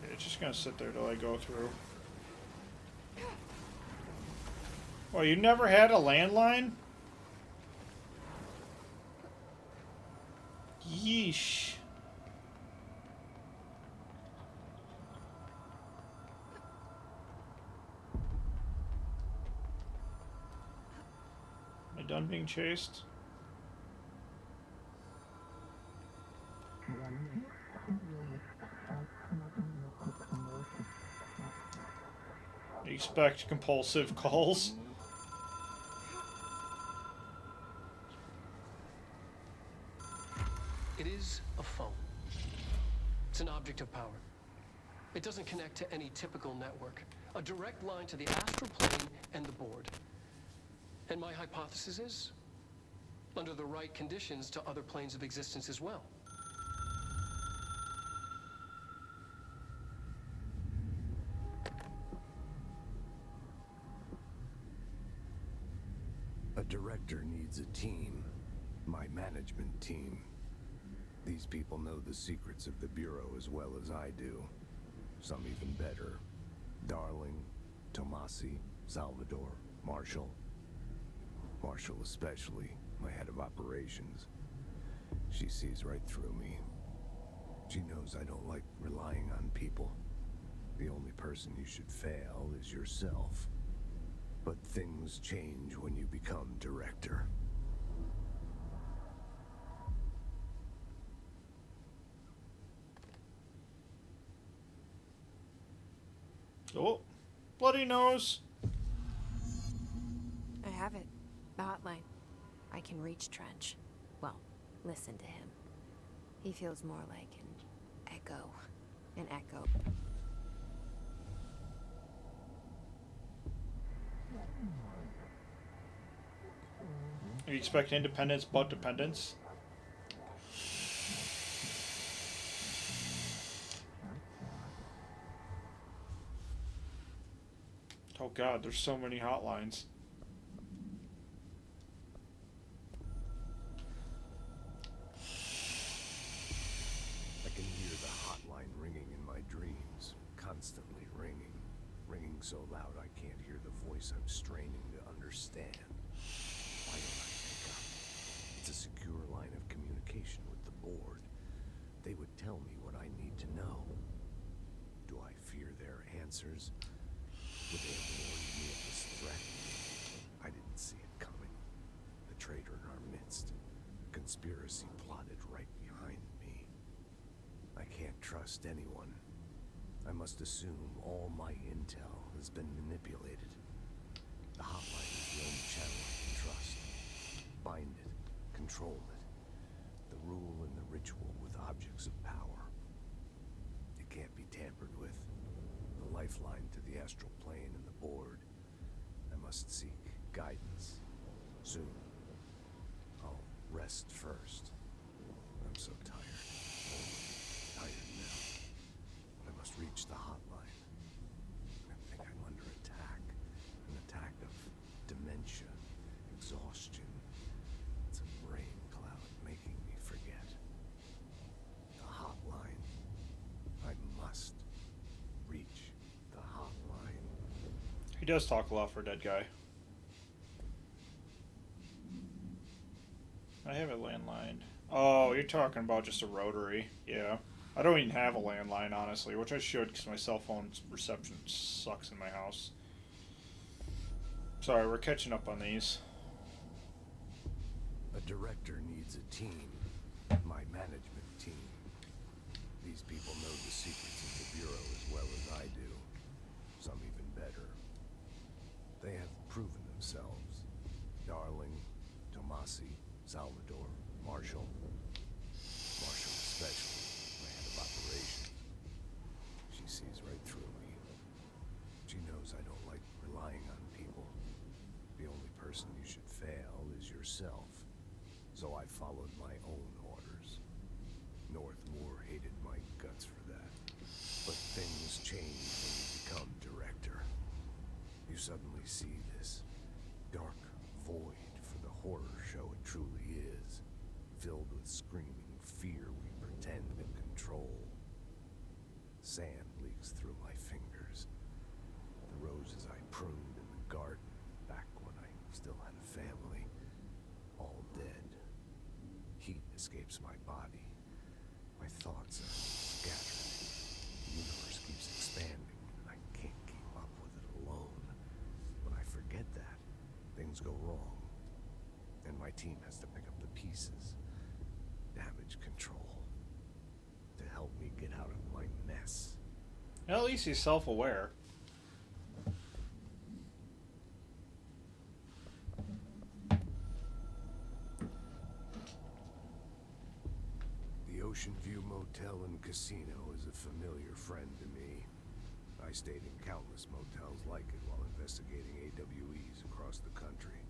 Okay, it's just gonna sit there till I go through. Well, you never had a landline? Yeesh. Am I done being chased? Expect compulsive calls. It is a phone. It's an object of power. It doesn't connect to any typical network. A direct line to the astral plane and the board. And my hypothesis is, under the right conditions, to other planes of existence as well. A director needs a team. My management team. These people know the secrets of the Bureau as well as I do. Some even better. Darling, Tomasi, Salvador, Marshall. Marshall especially, my head of operations. She sees right through me. She knows I don't like relying on people. The only person you should fail is yourself. But things change when you become director. Oh, bloody nose. I have it. The hotline. I can reach Trench. Well, listen to him. He feels more like an echo. An echo. You expect independence but dependence? Oh god, there's so many hotlines. I can hear the hotline ringing in my dreams, constantly ringing. Ringing so loud I can't hear the voice I'm straining to understand. Why don't I pick up? It's a secure line of communication with the board. They would tell me what I need to know. Do I fear their answers? Would they have warned me threat? I didn't see it coming. The traitor in our midst. Conspiracy plotted right behind me. I can't trust anyone. I must assume all my intel has been manipulated. The hotline is the only channel I can trust. Bind it, control it. The rule and the ritual with objects of power. It can't be tampered with. The lifeline to the astral plane and the board. I must seek guidance. Soon. I'll rest first. I'm so tired. Tired now. I must reach the hotline. I think I'm under attack. An attack of dementia, exhaustion. It's a brain cloud making me forget. The hotline. I must reach the hotline. He does talk a lot for a dead guy. I have a landline. Oh, you're talking about just a rotary. Yeah. I don't even have a landline, honestly, which I should because my cell phone reception sucks in my house. Sorry, we're catching up on these. A director needs a team. My management team. These people know the secrets of the Bureau as well as I do. Some even better. They have proven themselves. Darling, Tomasi, Salvador, Marshall. Marshall especially, my head of operation. She sees right through me. She knows I don't like relying on people. The only person you should fail is yourself. So I followed my own orders. Northmore hated my guts for that. But things change when you become director. You suddenly see this dark void for the horror show it truly is, filled with screaming fear we pretend to control. Sand leaks through my fingers. The roses I pruned in the garden back when I still had a family, all dead. Heat escapes my body. My thoughts are scattered. The universe keeps expanding, and I can't keep up with it alone. When I forget that, things go wrong. And my team has to pick up the pieces. Damage control. To help me get out of my mess. At least he's self-aware. The Ocean View Motel and Casino is a familiar friend to me. I stayed in countless motels like it while investigating AWEs across the country,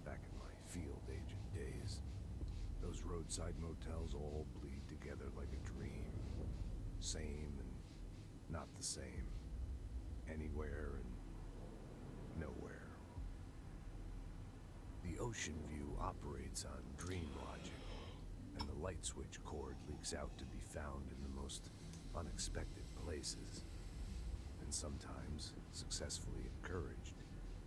back in my field agent days. Those roadside motels all bleed together like a dream. Same and not the same. Anywhere and nowhere. The Ocean View operates on dream logic, and the light switch cord leaks out to be found in the most unexpected places, and sometimes successfully encouraged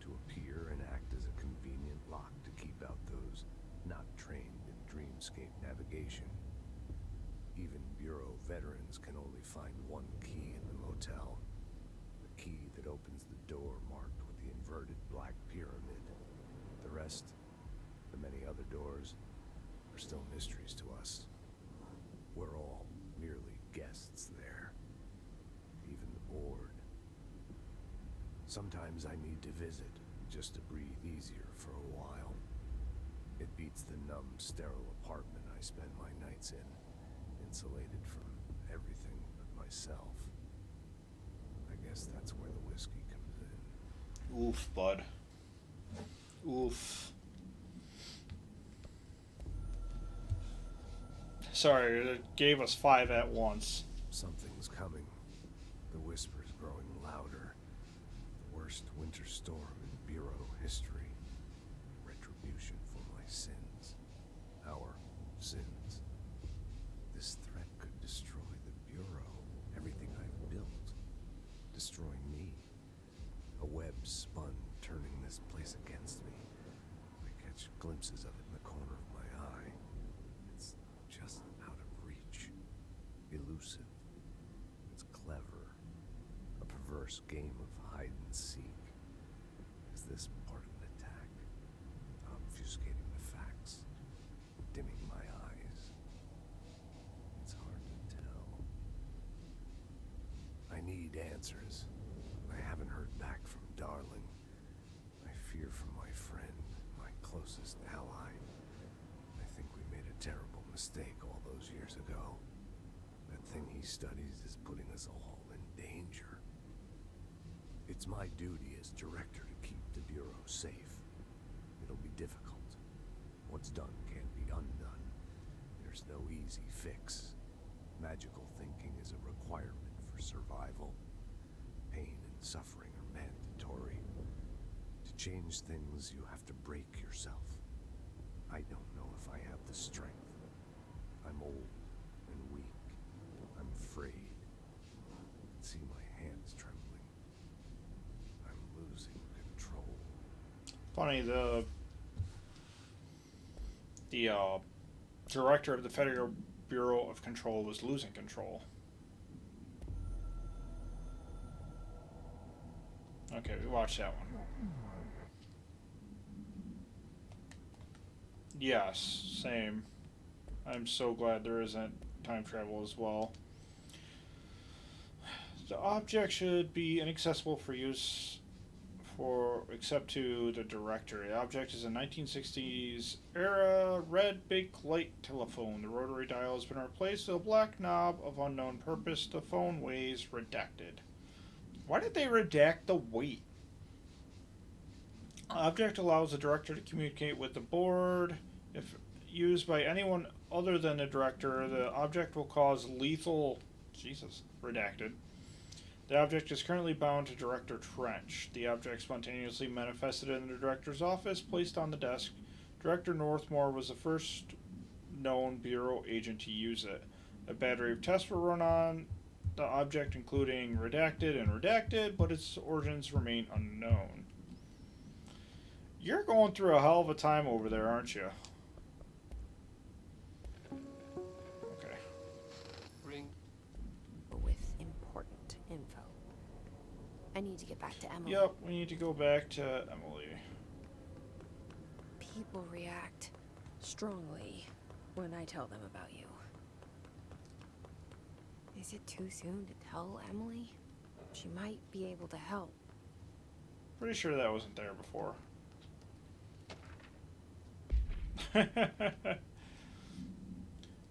to appear and act as a convenient lock to keep out those not trained in dreamscape navigation. Even Bureau veterans can only find one key in the motel. The key that opens the door marked with the inverted black pyramid. The rest, the many other doors, are still mysteries to us. We're all merely guests there. Even the board. Sometimes I need to visit, just to breathe easier for a while. It beats the numb, sterile apartment I spend my nights in, insulated from everything but myself. I guess that's where the whiskey comes in. Oof, bud. Oof. Sorry, it gave us 5 at once. Something's coming. The whisper's growing louder. The worst winter storm in Bureau history. Retribution for my sins. Our sins. This threat could destroy the Bureau. Everything I've built. Destroy me. A web spun, turning this place against me. I catch glimpses of it in the corner of my eye. It's just out of reach. Elusive. It's clever. A perverse game of hide and seek. As Is this part of an attack? Obfuscating the facts? Dimming my eyes? It's hard to tell. I need answers. I haven't heard back from Darling. I fear for my friend, my closest ally. I think we made a terrible mistake all those years ago. That thing he studies is putting us all in danger. It's my duty as director to keep the Bureau safe. It'll be difficult. What's done can't be undone. There's no easy fix. Magical thinking is a requirement for survival. Pain and suffering are mandatory. To change things, you have to break yourself. I don't know if I have the strength. I'm old and weak. I'm afraid. I can see my hands trembling. I'm losing control. Funny, the director of the Federal Bureau of Control was losing control. Okay, we watched that one. Yes, same. I'm so glad there isn't time travel as well. The object should be inaccessible for use except to the director. The object is a 1960s era red big light telephone. The rotary dial has been replaced with a black knob of unknown purpose. The phone weighs redacted. Why did they redact the weight? Object allows the director to communicate with the board. If used by anyone other than the director, the object will cause lethal... Jesus. Redacted. The object is currently bound to Director Trench. The object spontaneously manifested in the director's office, placed on the desk. Director Northmore was the first known Bureau agent to use it. A battery of tests were run on the object, including redacted and redacted, but its origins remain unknown. You're going through a hell of a time over there, aren't you? Okay. Ring. With important info. I need to get back to Emily. Yep, we need to go back to Emily. People react strongly when I tell them about you. Is it too soon to tell Emily? She might be able to help. Pretty sure that wasn't there before.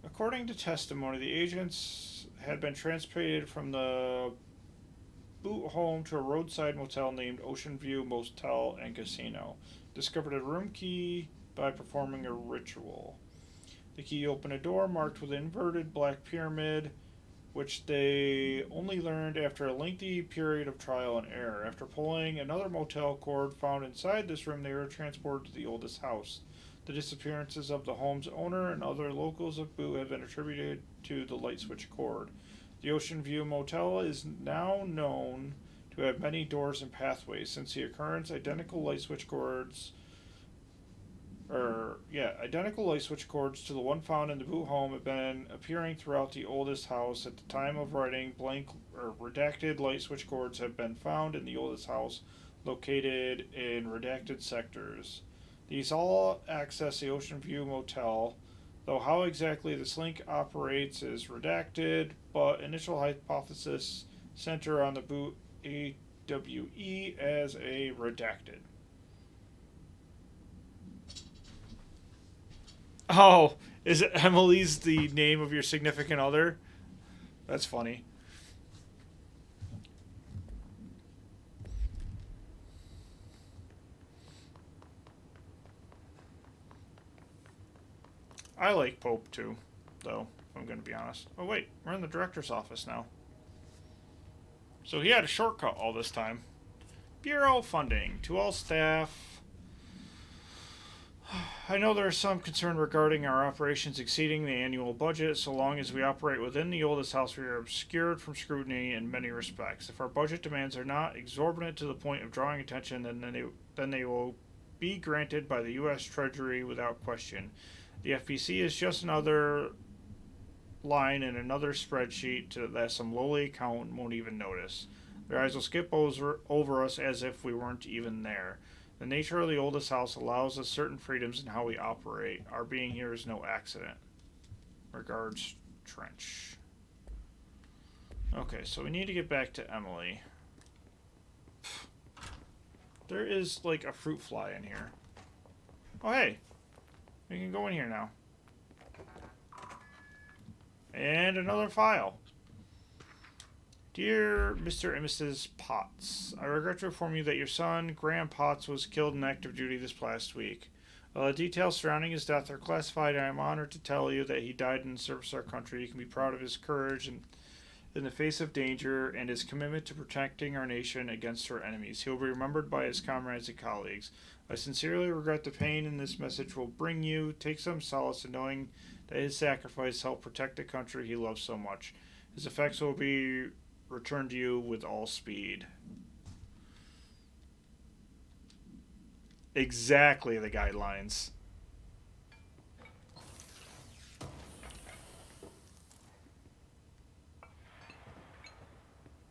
According to testimony, the agents had been transported from the boot home to a roadside motel named Ocean View Motel and Casino. Discovered a room key by performing a ritual. The key opened a door marked with an inverted black pyramid, which they only learned after a lengthy period of trial and error. After pulling another motel cord found inside this room, they were transported to the oldest house. The disappearances of the home's owner and other locals of Boot have been attributed to the light switch cord. The Ocean View Motel is now known to have many doors and pathways. Since the occurrence, identical light switch cords to the one found in the Boot home have been appearing throughout the oldest house. At the time of writing, blank or redacted light switch cords have been found in the oldest house, located in redacted sectors. These all access the Ocean View Motel, though how exactly this link operates is redacted, but initial hypothesis center on the Boot AWE as a redacted. Oh, is it Emily's the name of your significant other? That's funny. I like Pope too, though, if I'm going to be honest. Oh wait, we're in the director's office now. So he had a shortcut all this time. Bureau funding to all staff. I know there is some concern regarding our operations exceeding the annual budget. So long as we operate within the oldest house, we are obscured from scrutiny in many respects. If our budget demands are not exorbitant to the point of drawing attention, then they will be granted by the U.S. Treasury without question. The FBC is just another line in another spreadsheet that some lowly accountant won't even notice. Their eyes will skip over us as if we weren't even there. The nature of the oldest house allows us certain freedoms in how we operate. Our being here is no accident. Regards, Trench. Okay, so we need to get back to Emily. There is, like, a fruit fly in here. Oh, hey. We can go in here now. And another file. Dear Mr. and Mrs. Potts, I regret to inform you that your son, Graham Potts, was killed in active duty this past week. While the details surrounding his death are classified, I am honored to tell you that he died in the service of our country. You can be proud of his courage and in the face of danger and his commitment to protecting our nation against her enemies. He will be remembered by his comrades and colleagues. I sincerely regret the pain in this message will bring you. Take some solace in knowing that his sacrifice helped protect the country he loves so much. His effects will be returned to you with all speed. Exactly the guidelines.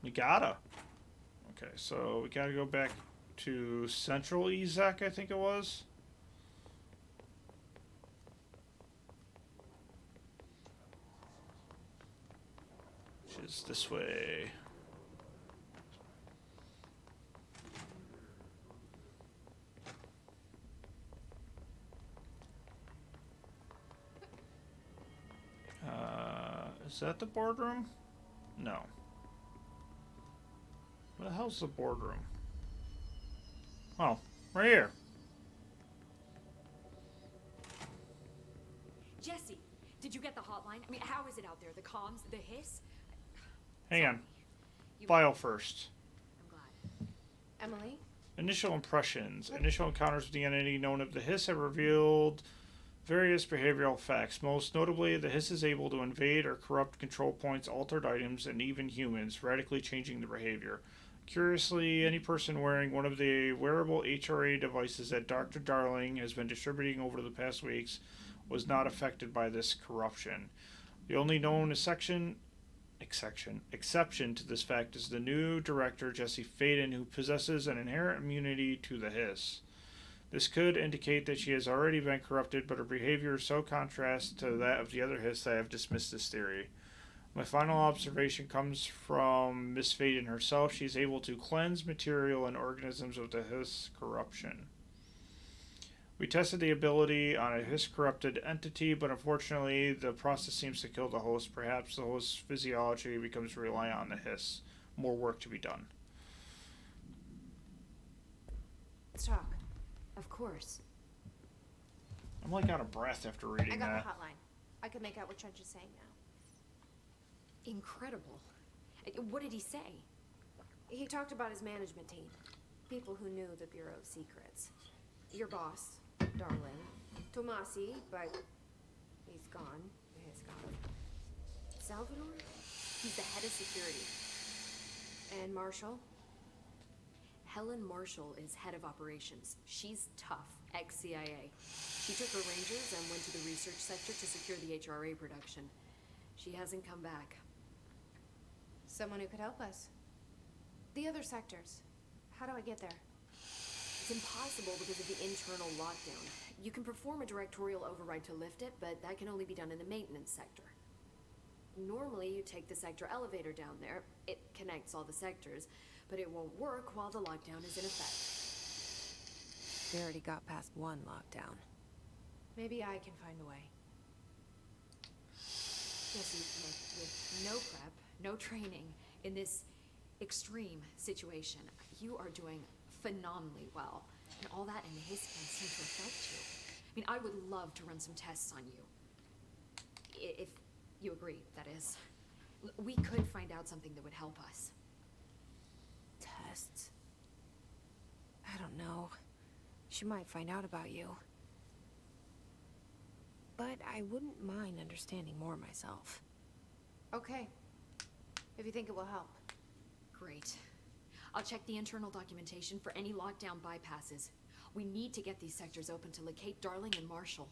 We gotta. Okay, so we gotta go back to Central Ezek, I think it was. Which is this way. Is that the boardroom? No. Where the hell's the boardroom? Oh, right here. Jesse, did you get the hotline? I mean, how is it out there? The comms, the hiss? Hang on. File first. I'm glad. Emily? Initial impressions. Initial encounters with the entity known as the Hiss have revealed various behavioral facts. Most notably, the Hiss is able to invade or corrupt control points, altered items, and even humans, radically changing their behavior. Curiously, any person wearing one of the wearable HRA devices that Dr. Darling has been distributing over the past weeks was not affected by this corruption. The only known exception to this fact is the new director, Jesse Faden, who possesses an inherent immunity to the Hiss. This could indicate that she has already been corrupted, but her behavior so contrasts to that of the other Hiss that I have dismissed this theory. My final observation comes from Miss Faden herself. She is able to cleanse material and organisms of the Hiss corruption. We tested the ability on a Hiss-corrupted entity, but unfortunately the process seems to kill the host. Perhaps the host's physiology becomes reliant on the Hiss. More work to be done. Let's talk. Of course. I'm like out of breath after reading I got that. the hotline. I can make out what Trench is saying now. Incredible. What did he say? He talked about his management team. People who knew the Bureau's secrets. Your boss, Darling. Tomasi, but he's gone. He's gone. Salvador? He's the head of security. And Marshall? Helen Marshall is head of operations. She's tough, ex-CIA. She took her rangers and went to the research sector to secure the HRA production. She hasn't come back. Someone who could help us. The other sectors. How do I get there? It's impossible because of the internal lockdown. You can perform a directorial override to lift it, but that can only be done in the maintenance sector. Normally, you take the sector elevator down there. It connects all the sectors, but it won't work while the lockdown is in effect. We already got past one lockdown. Maybe I can find a way. Jesse, look, with no prep, no training, in this extreme situation, you are doing phenomenally well. And all that and his can seem to affect you. I mean, I would love to run some tests on you. If you agree, that is. We could find out something that would help us. Tests? I don't know. She might find out about you. But I wouldn't mind understanding more myself. Okay. If you think it will help. Great. I'll check the internal documentation for any lockdown bypasses. We need to get these sectors open to locate Darling and Marshall.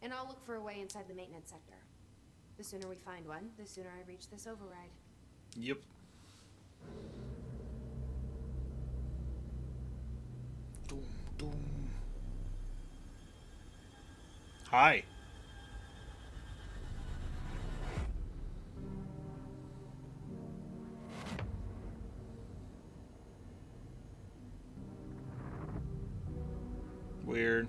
And I'll look for a way inside the maintenance sector. The sooner we find one, the sooner I reach this override. Yep. Boom. Boom. Hi. Weird.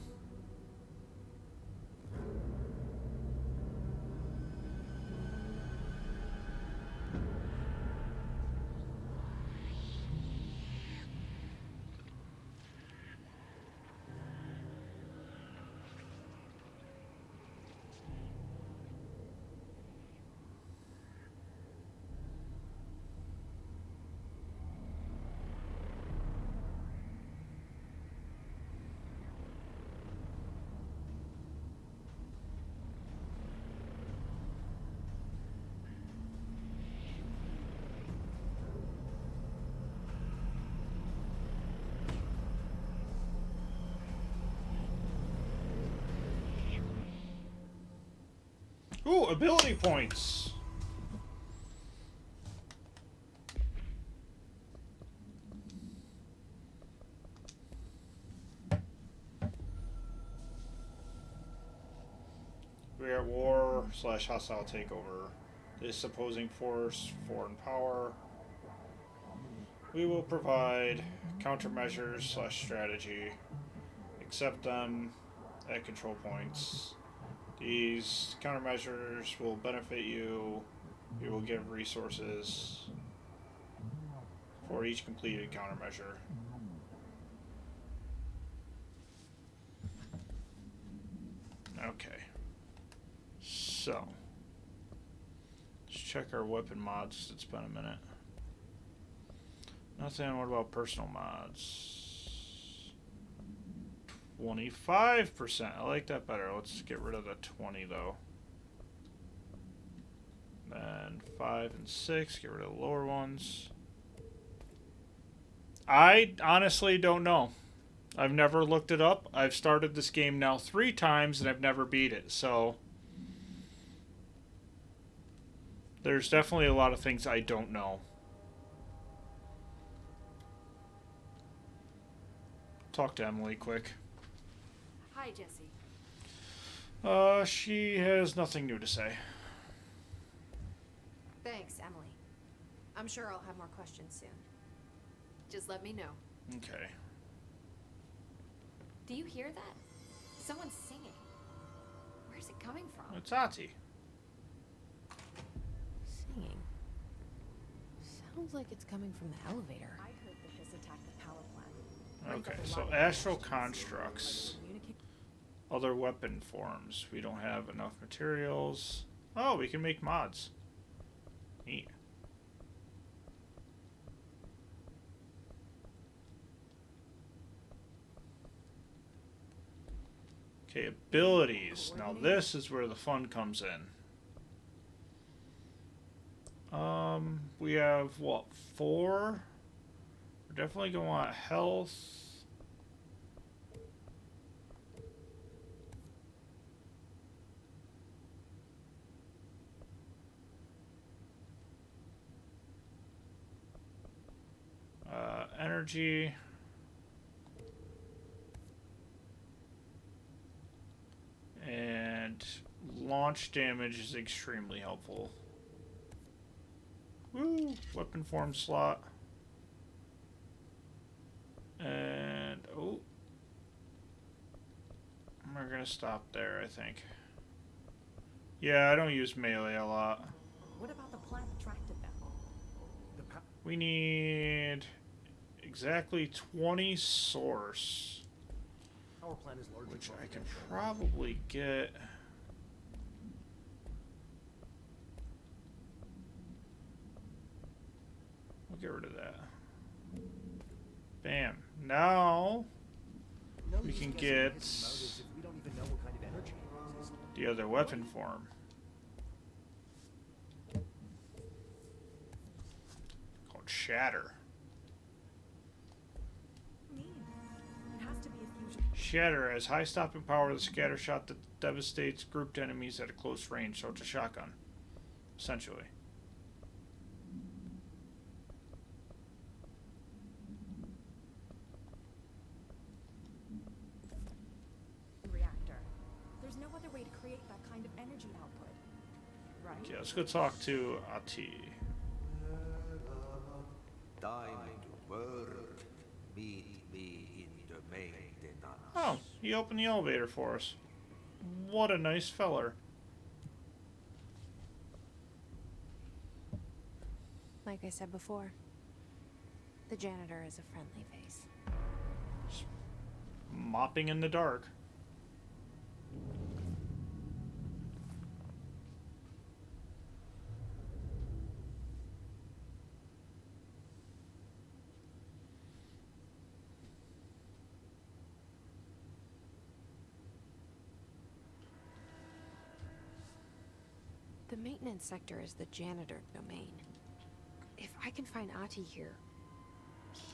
Ooh, ability points. We are at war / hostile takeover. This opposing force, foreign power. We will provide countermeasures / strategy. Accept them at control points. These countermeasures will benefit you. You will give resources for each completed countermeasure. Okay. So, let's check our weapon mods. It's been a minute. Nothing. What about personal mods? 25%. I like that better. Let's get rid of the 20 though. Then 5 and 6. Get rid of the lower ones. I honestly don't know. I've never looked it up. I've started this game now 3 times and I've never beat it. So there's definitely a lot of things I don't know. Talk to Emily quick. Hi, Jesse. She has nothing new to say. Thanks, Emily. I'm sure I'll have more questions soon. Just let me know. Okay. Do you hear that? Someone's singing. Where's it coming from? It's Ati. Singing. Sounds like it's coming from the elevator. I heard that this attacked the power plant. Okay, so astral constructs. Other weapon forms. We don't have enough materials. Oh, we can make mods. Neat. Okay, abilities. Now this is where the fun comes in. We have, what, 4? We're definitely going to want health. Energy. And launch damage is extremely helpful. Woo! Weapon form slot. And, oh. We're gonna stop there, I think. Yeah, I don't use melee a lot. What about the plant attracted them? We need exactly 20 source. Power plant is largely which I can probably get. We'll get rid of that. Bam. Now we can get the other weapon form. Called Shatter. Shatter has high stopping power with a scatter shot that devastates grouped enemies at a close range, so it's a shotgun, essentially. Okay, let's go talk to Ati. Time to work. Meet me in the maintenance. Oh, he opened the elevator for us. What a nice feller. Like I said before, the janitor is a friendly face. Mopping in the dark. The maintenance sector is the janitor domain. If I can find Ati here,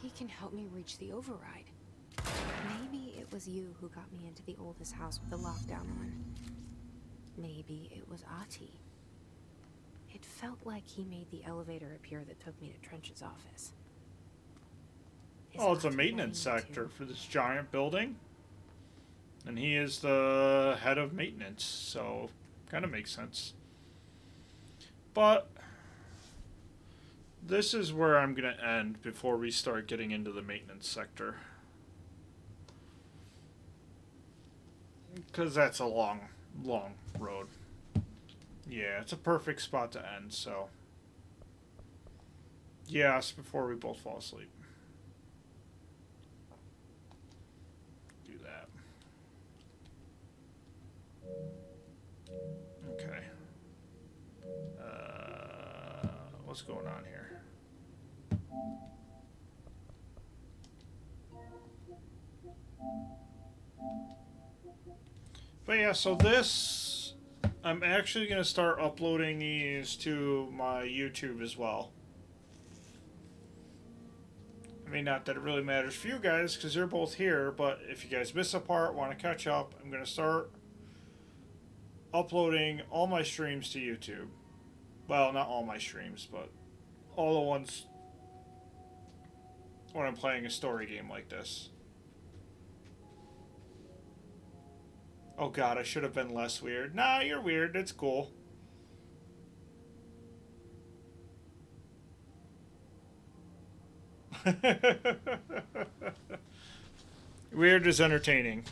he can help me reach the override. Maybe it was you who got me into the oldest house with the lockdown on. Maybe it was Ati. It felt like he made the elevator appear that took me to Trench's office. Is Oh, it's a Ati maintenance letting me sector too? for this giant building. And he is the head of maintenance, so kind of makes sense. But this is where I'm going to end before we start getting into the maintenance sector. Because that's a long, long road. Yeah, it's a perfect spot to end, so. Yes, before we both fall asleep. Do that. Okay. What's going on here? But yeah, so this, I'm actually going to start uploading these to my YouTube as well. I mean, not that it really matters for you guys, because you're both here, but if you guys miss a part, want to catch up, I'm going to start uploading all my streams to YouTube. Well, not all my streams, but all the ones when I'm playing a story game like this. Oh god, I should have been less weird. Nah, you're weird. It's cool. Weird is entertaining.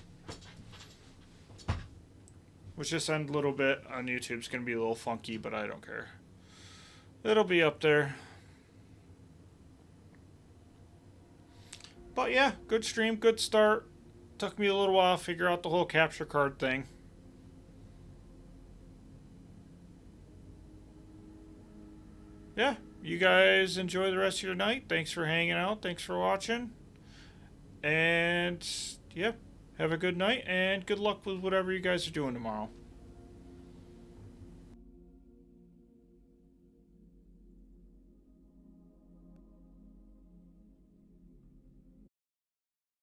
Which this end a little bit on YouTube's gonna be a little funky, but I don't care. It'll be up there. But yeah, good stream, good start. Took me a little while to figure out the whole capture card thing. Yeah, you guys enjoy the rest of your night. Thanks for hanging out. Thanks for watching. And yeah, have a good night and good luck with whatever you guys are doing tomorrow.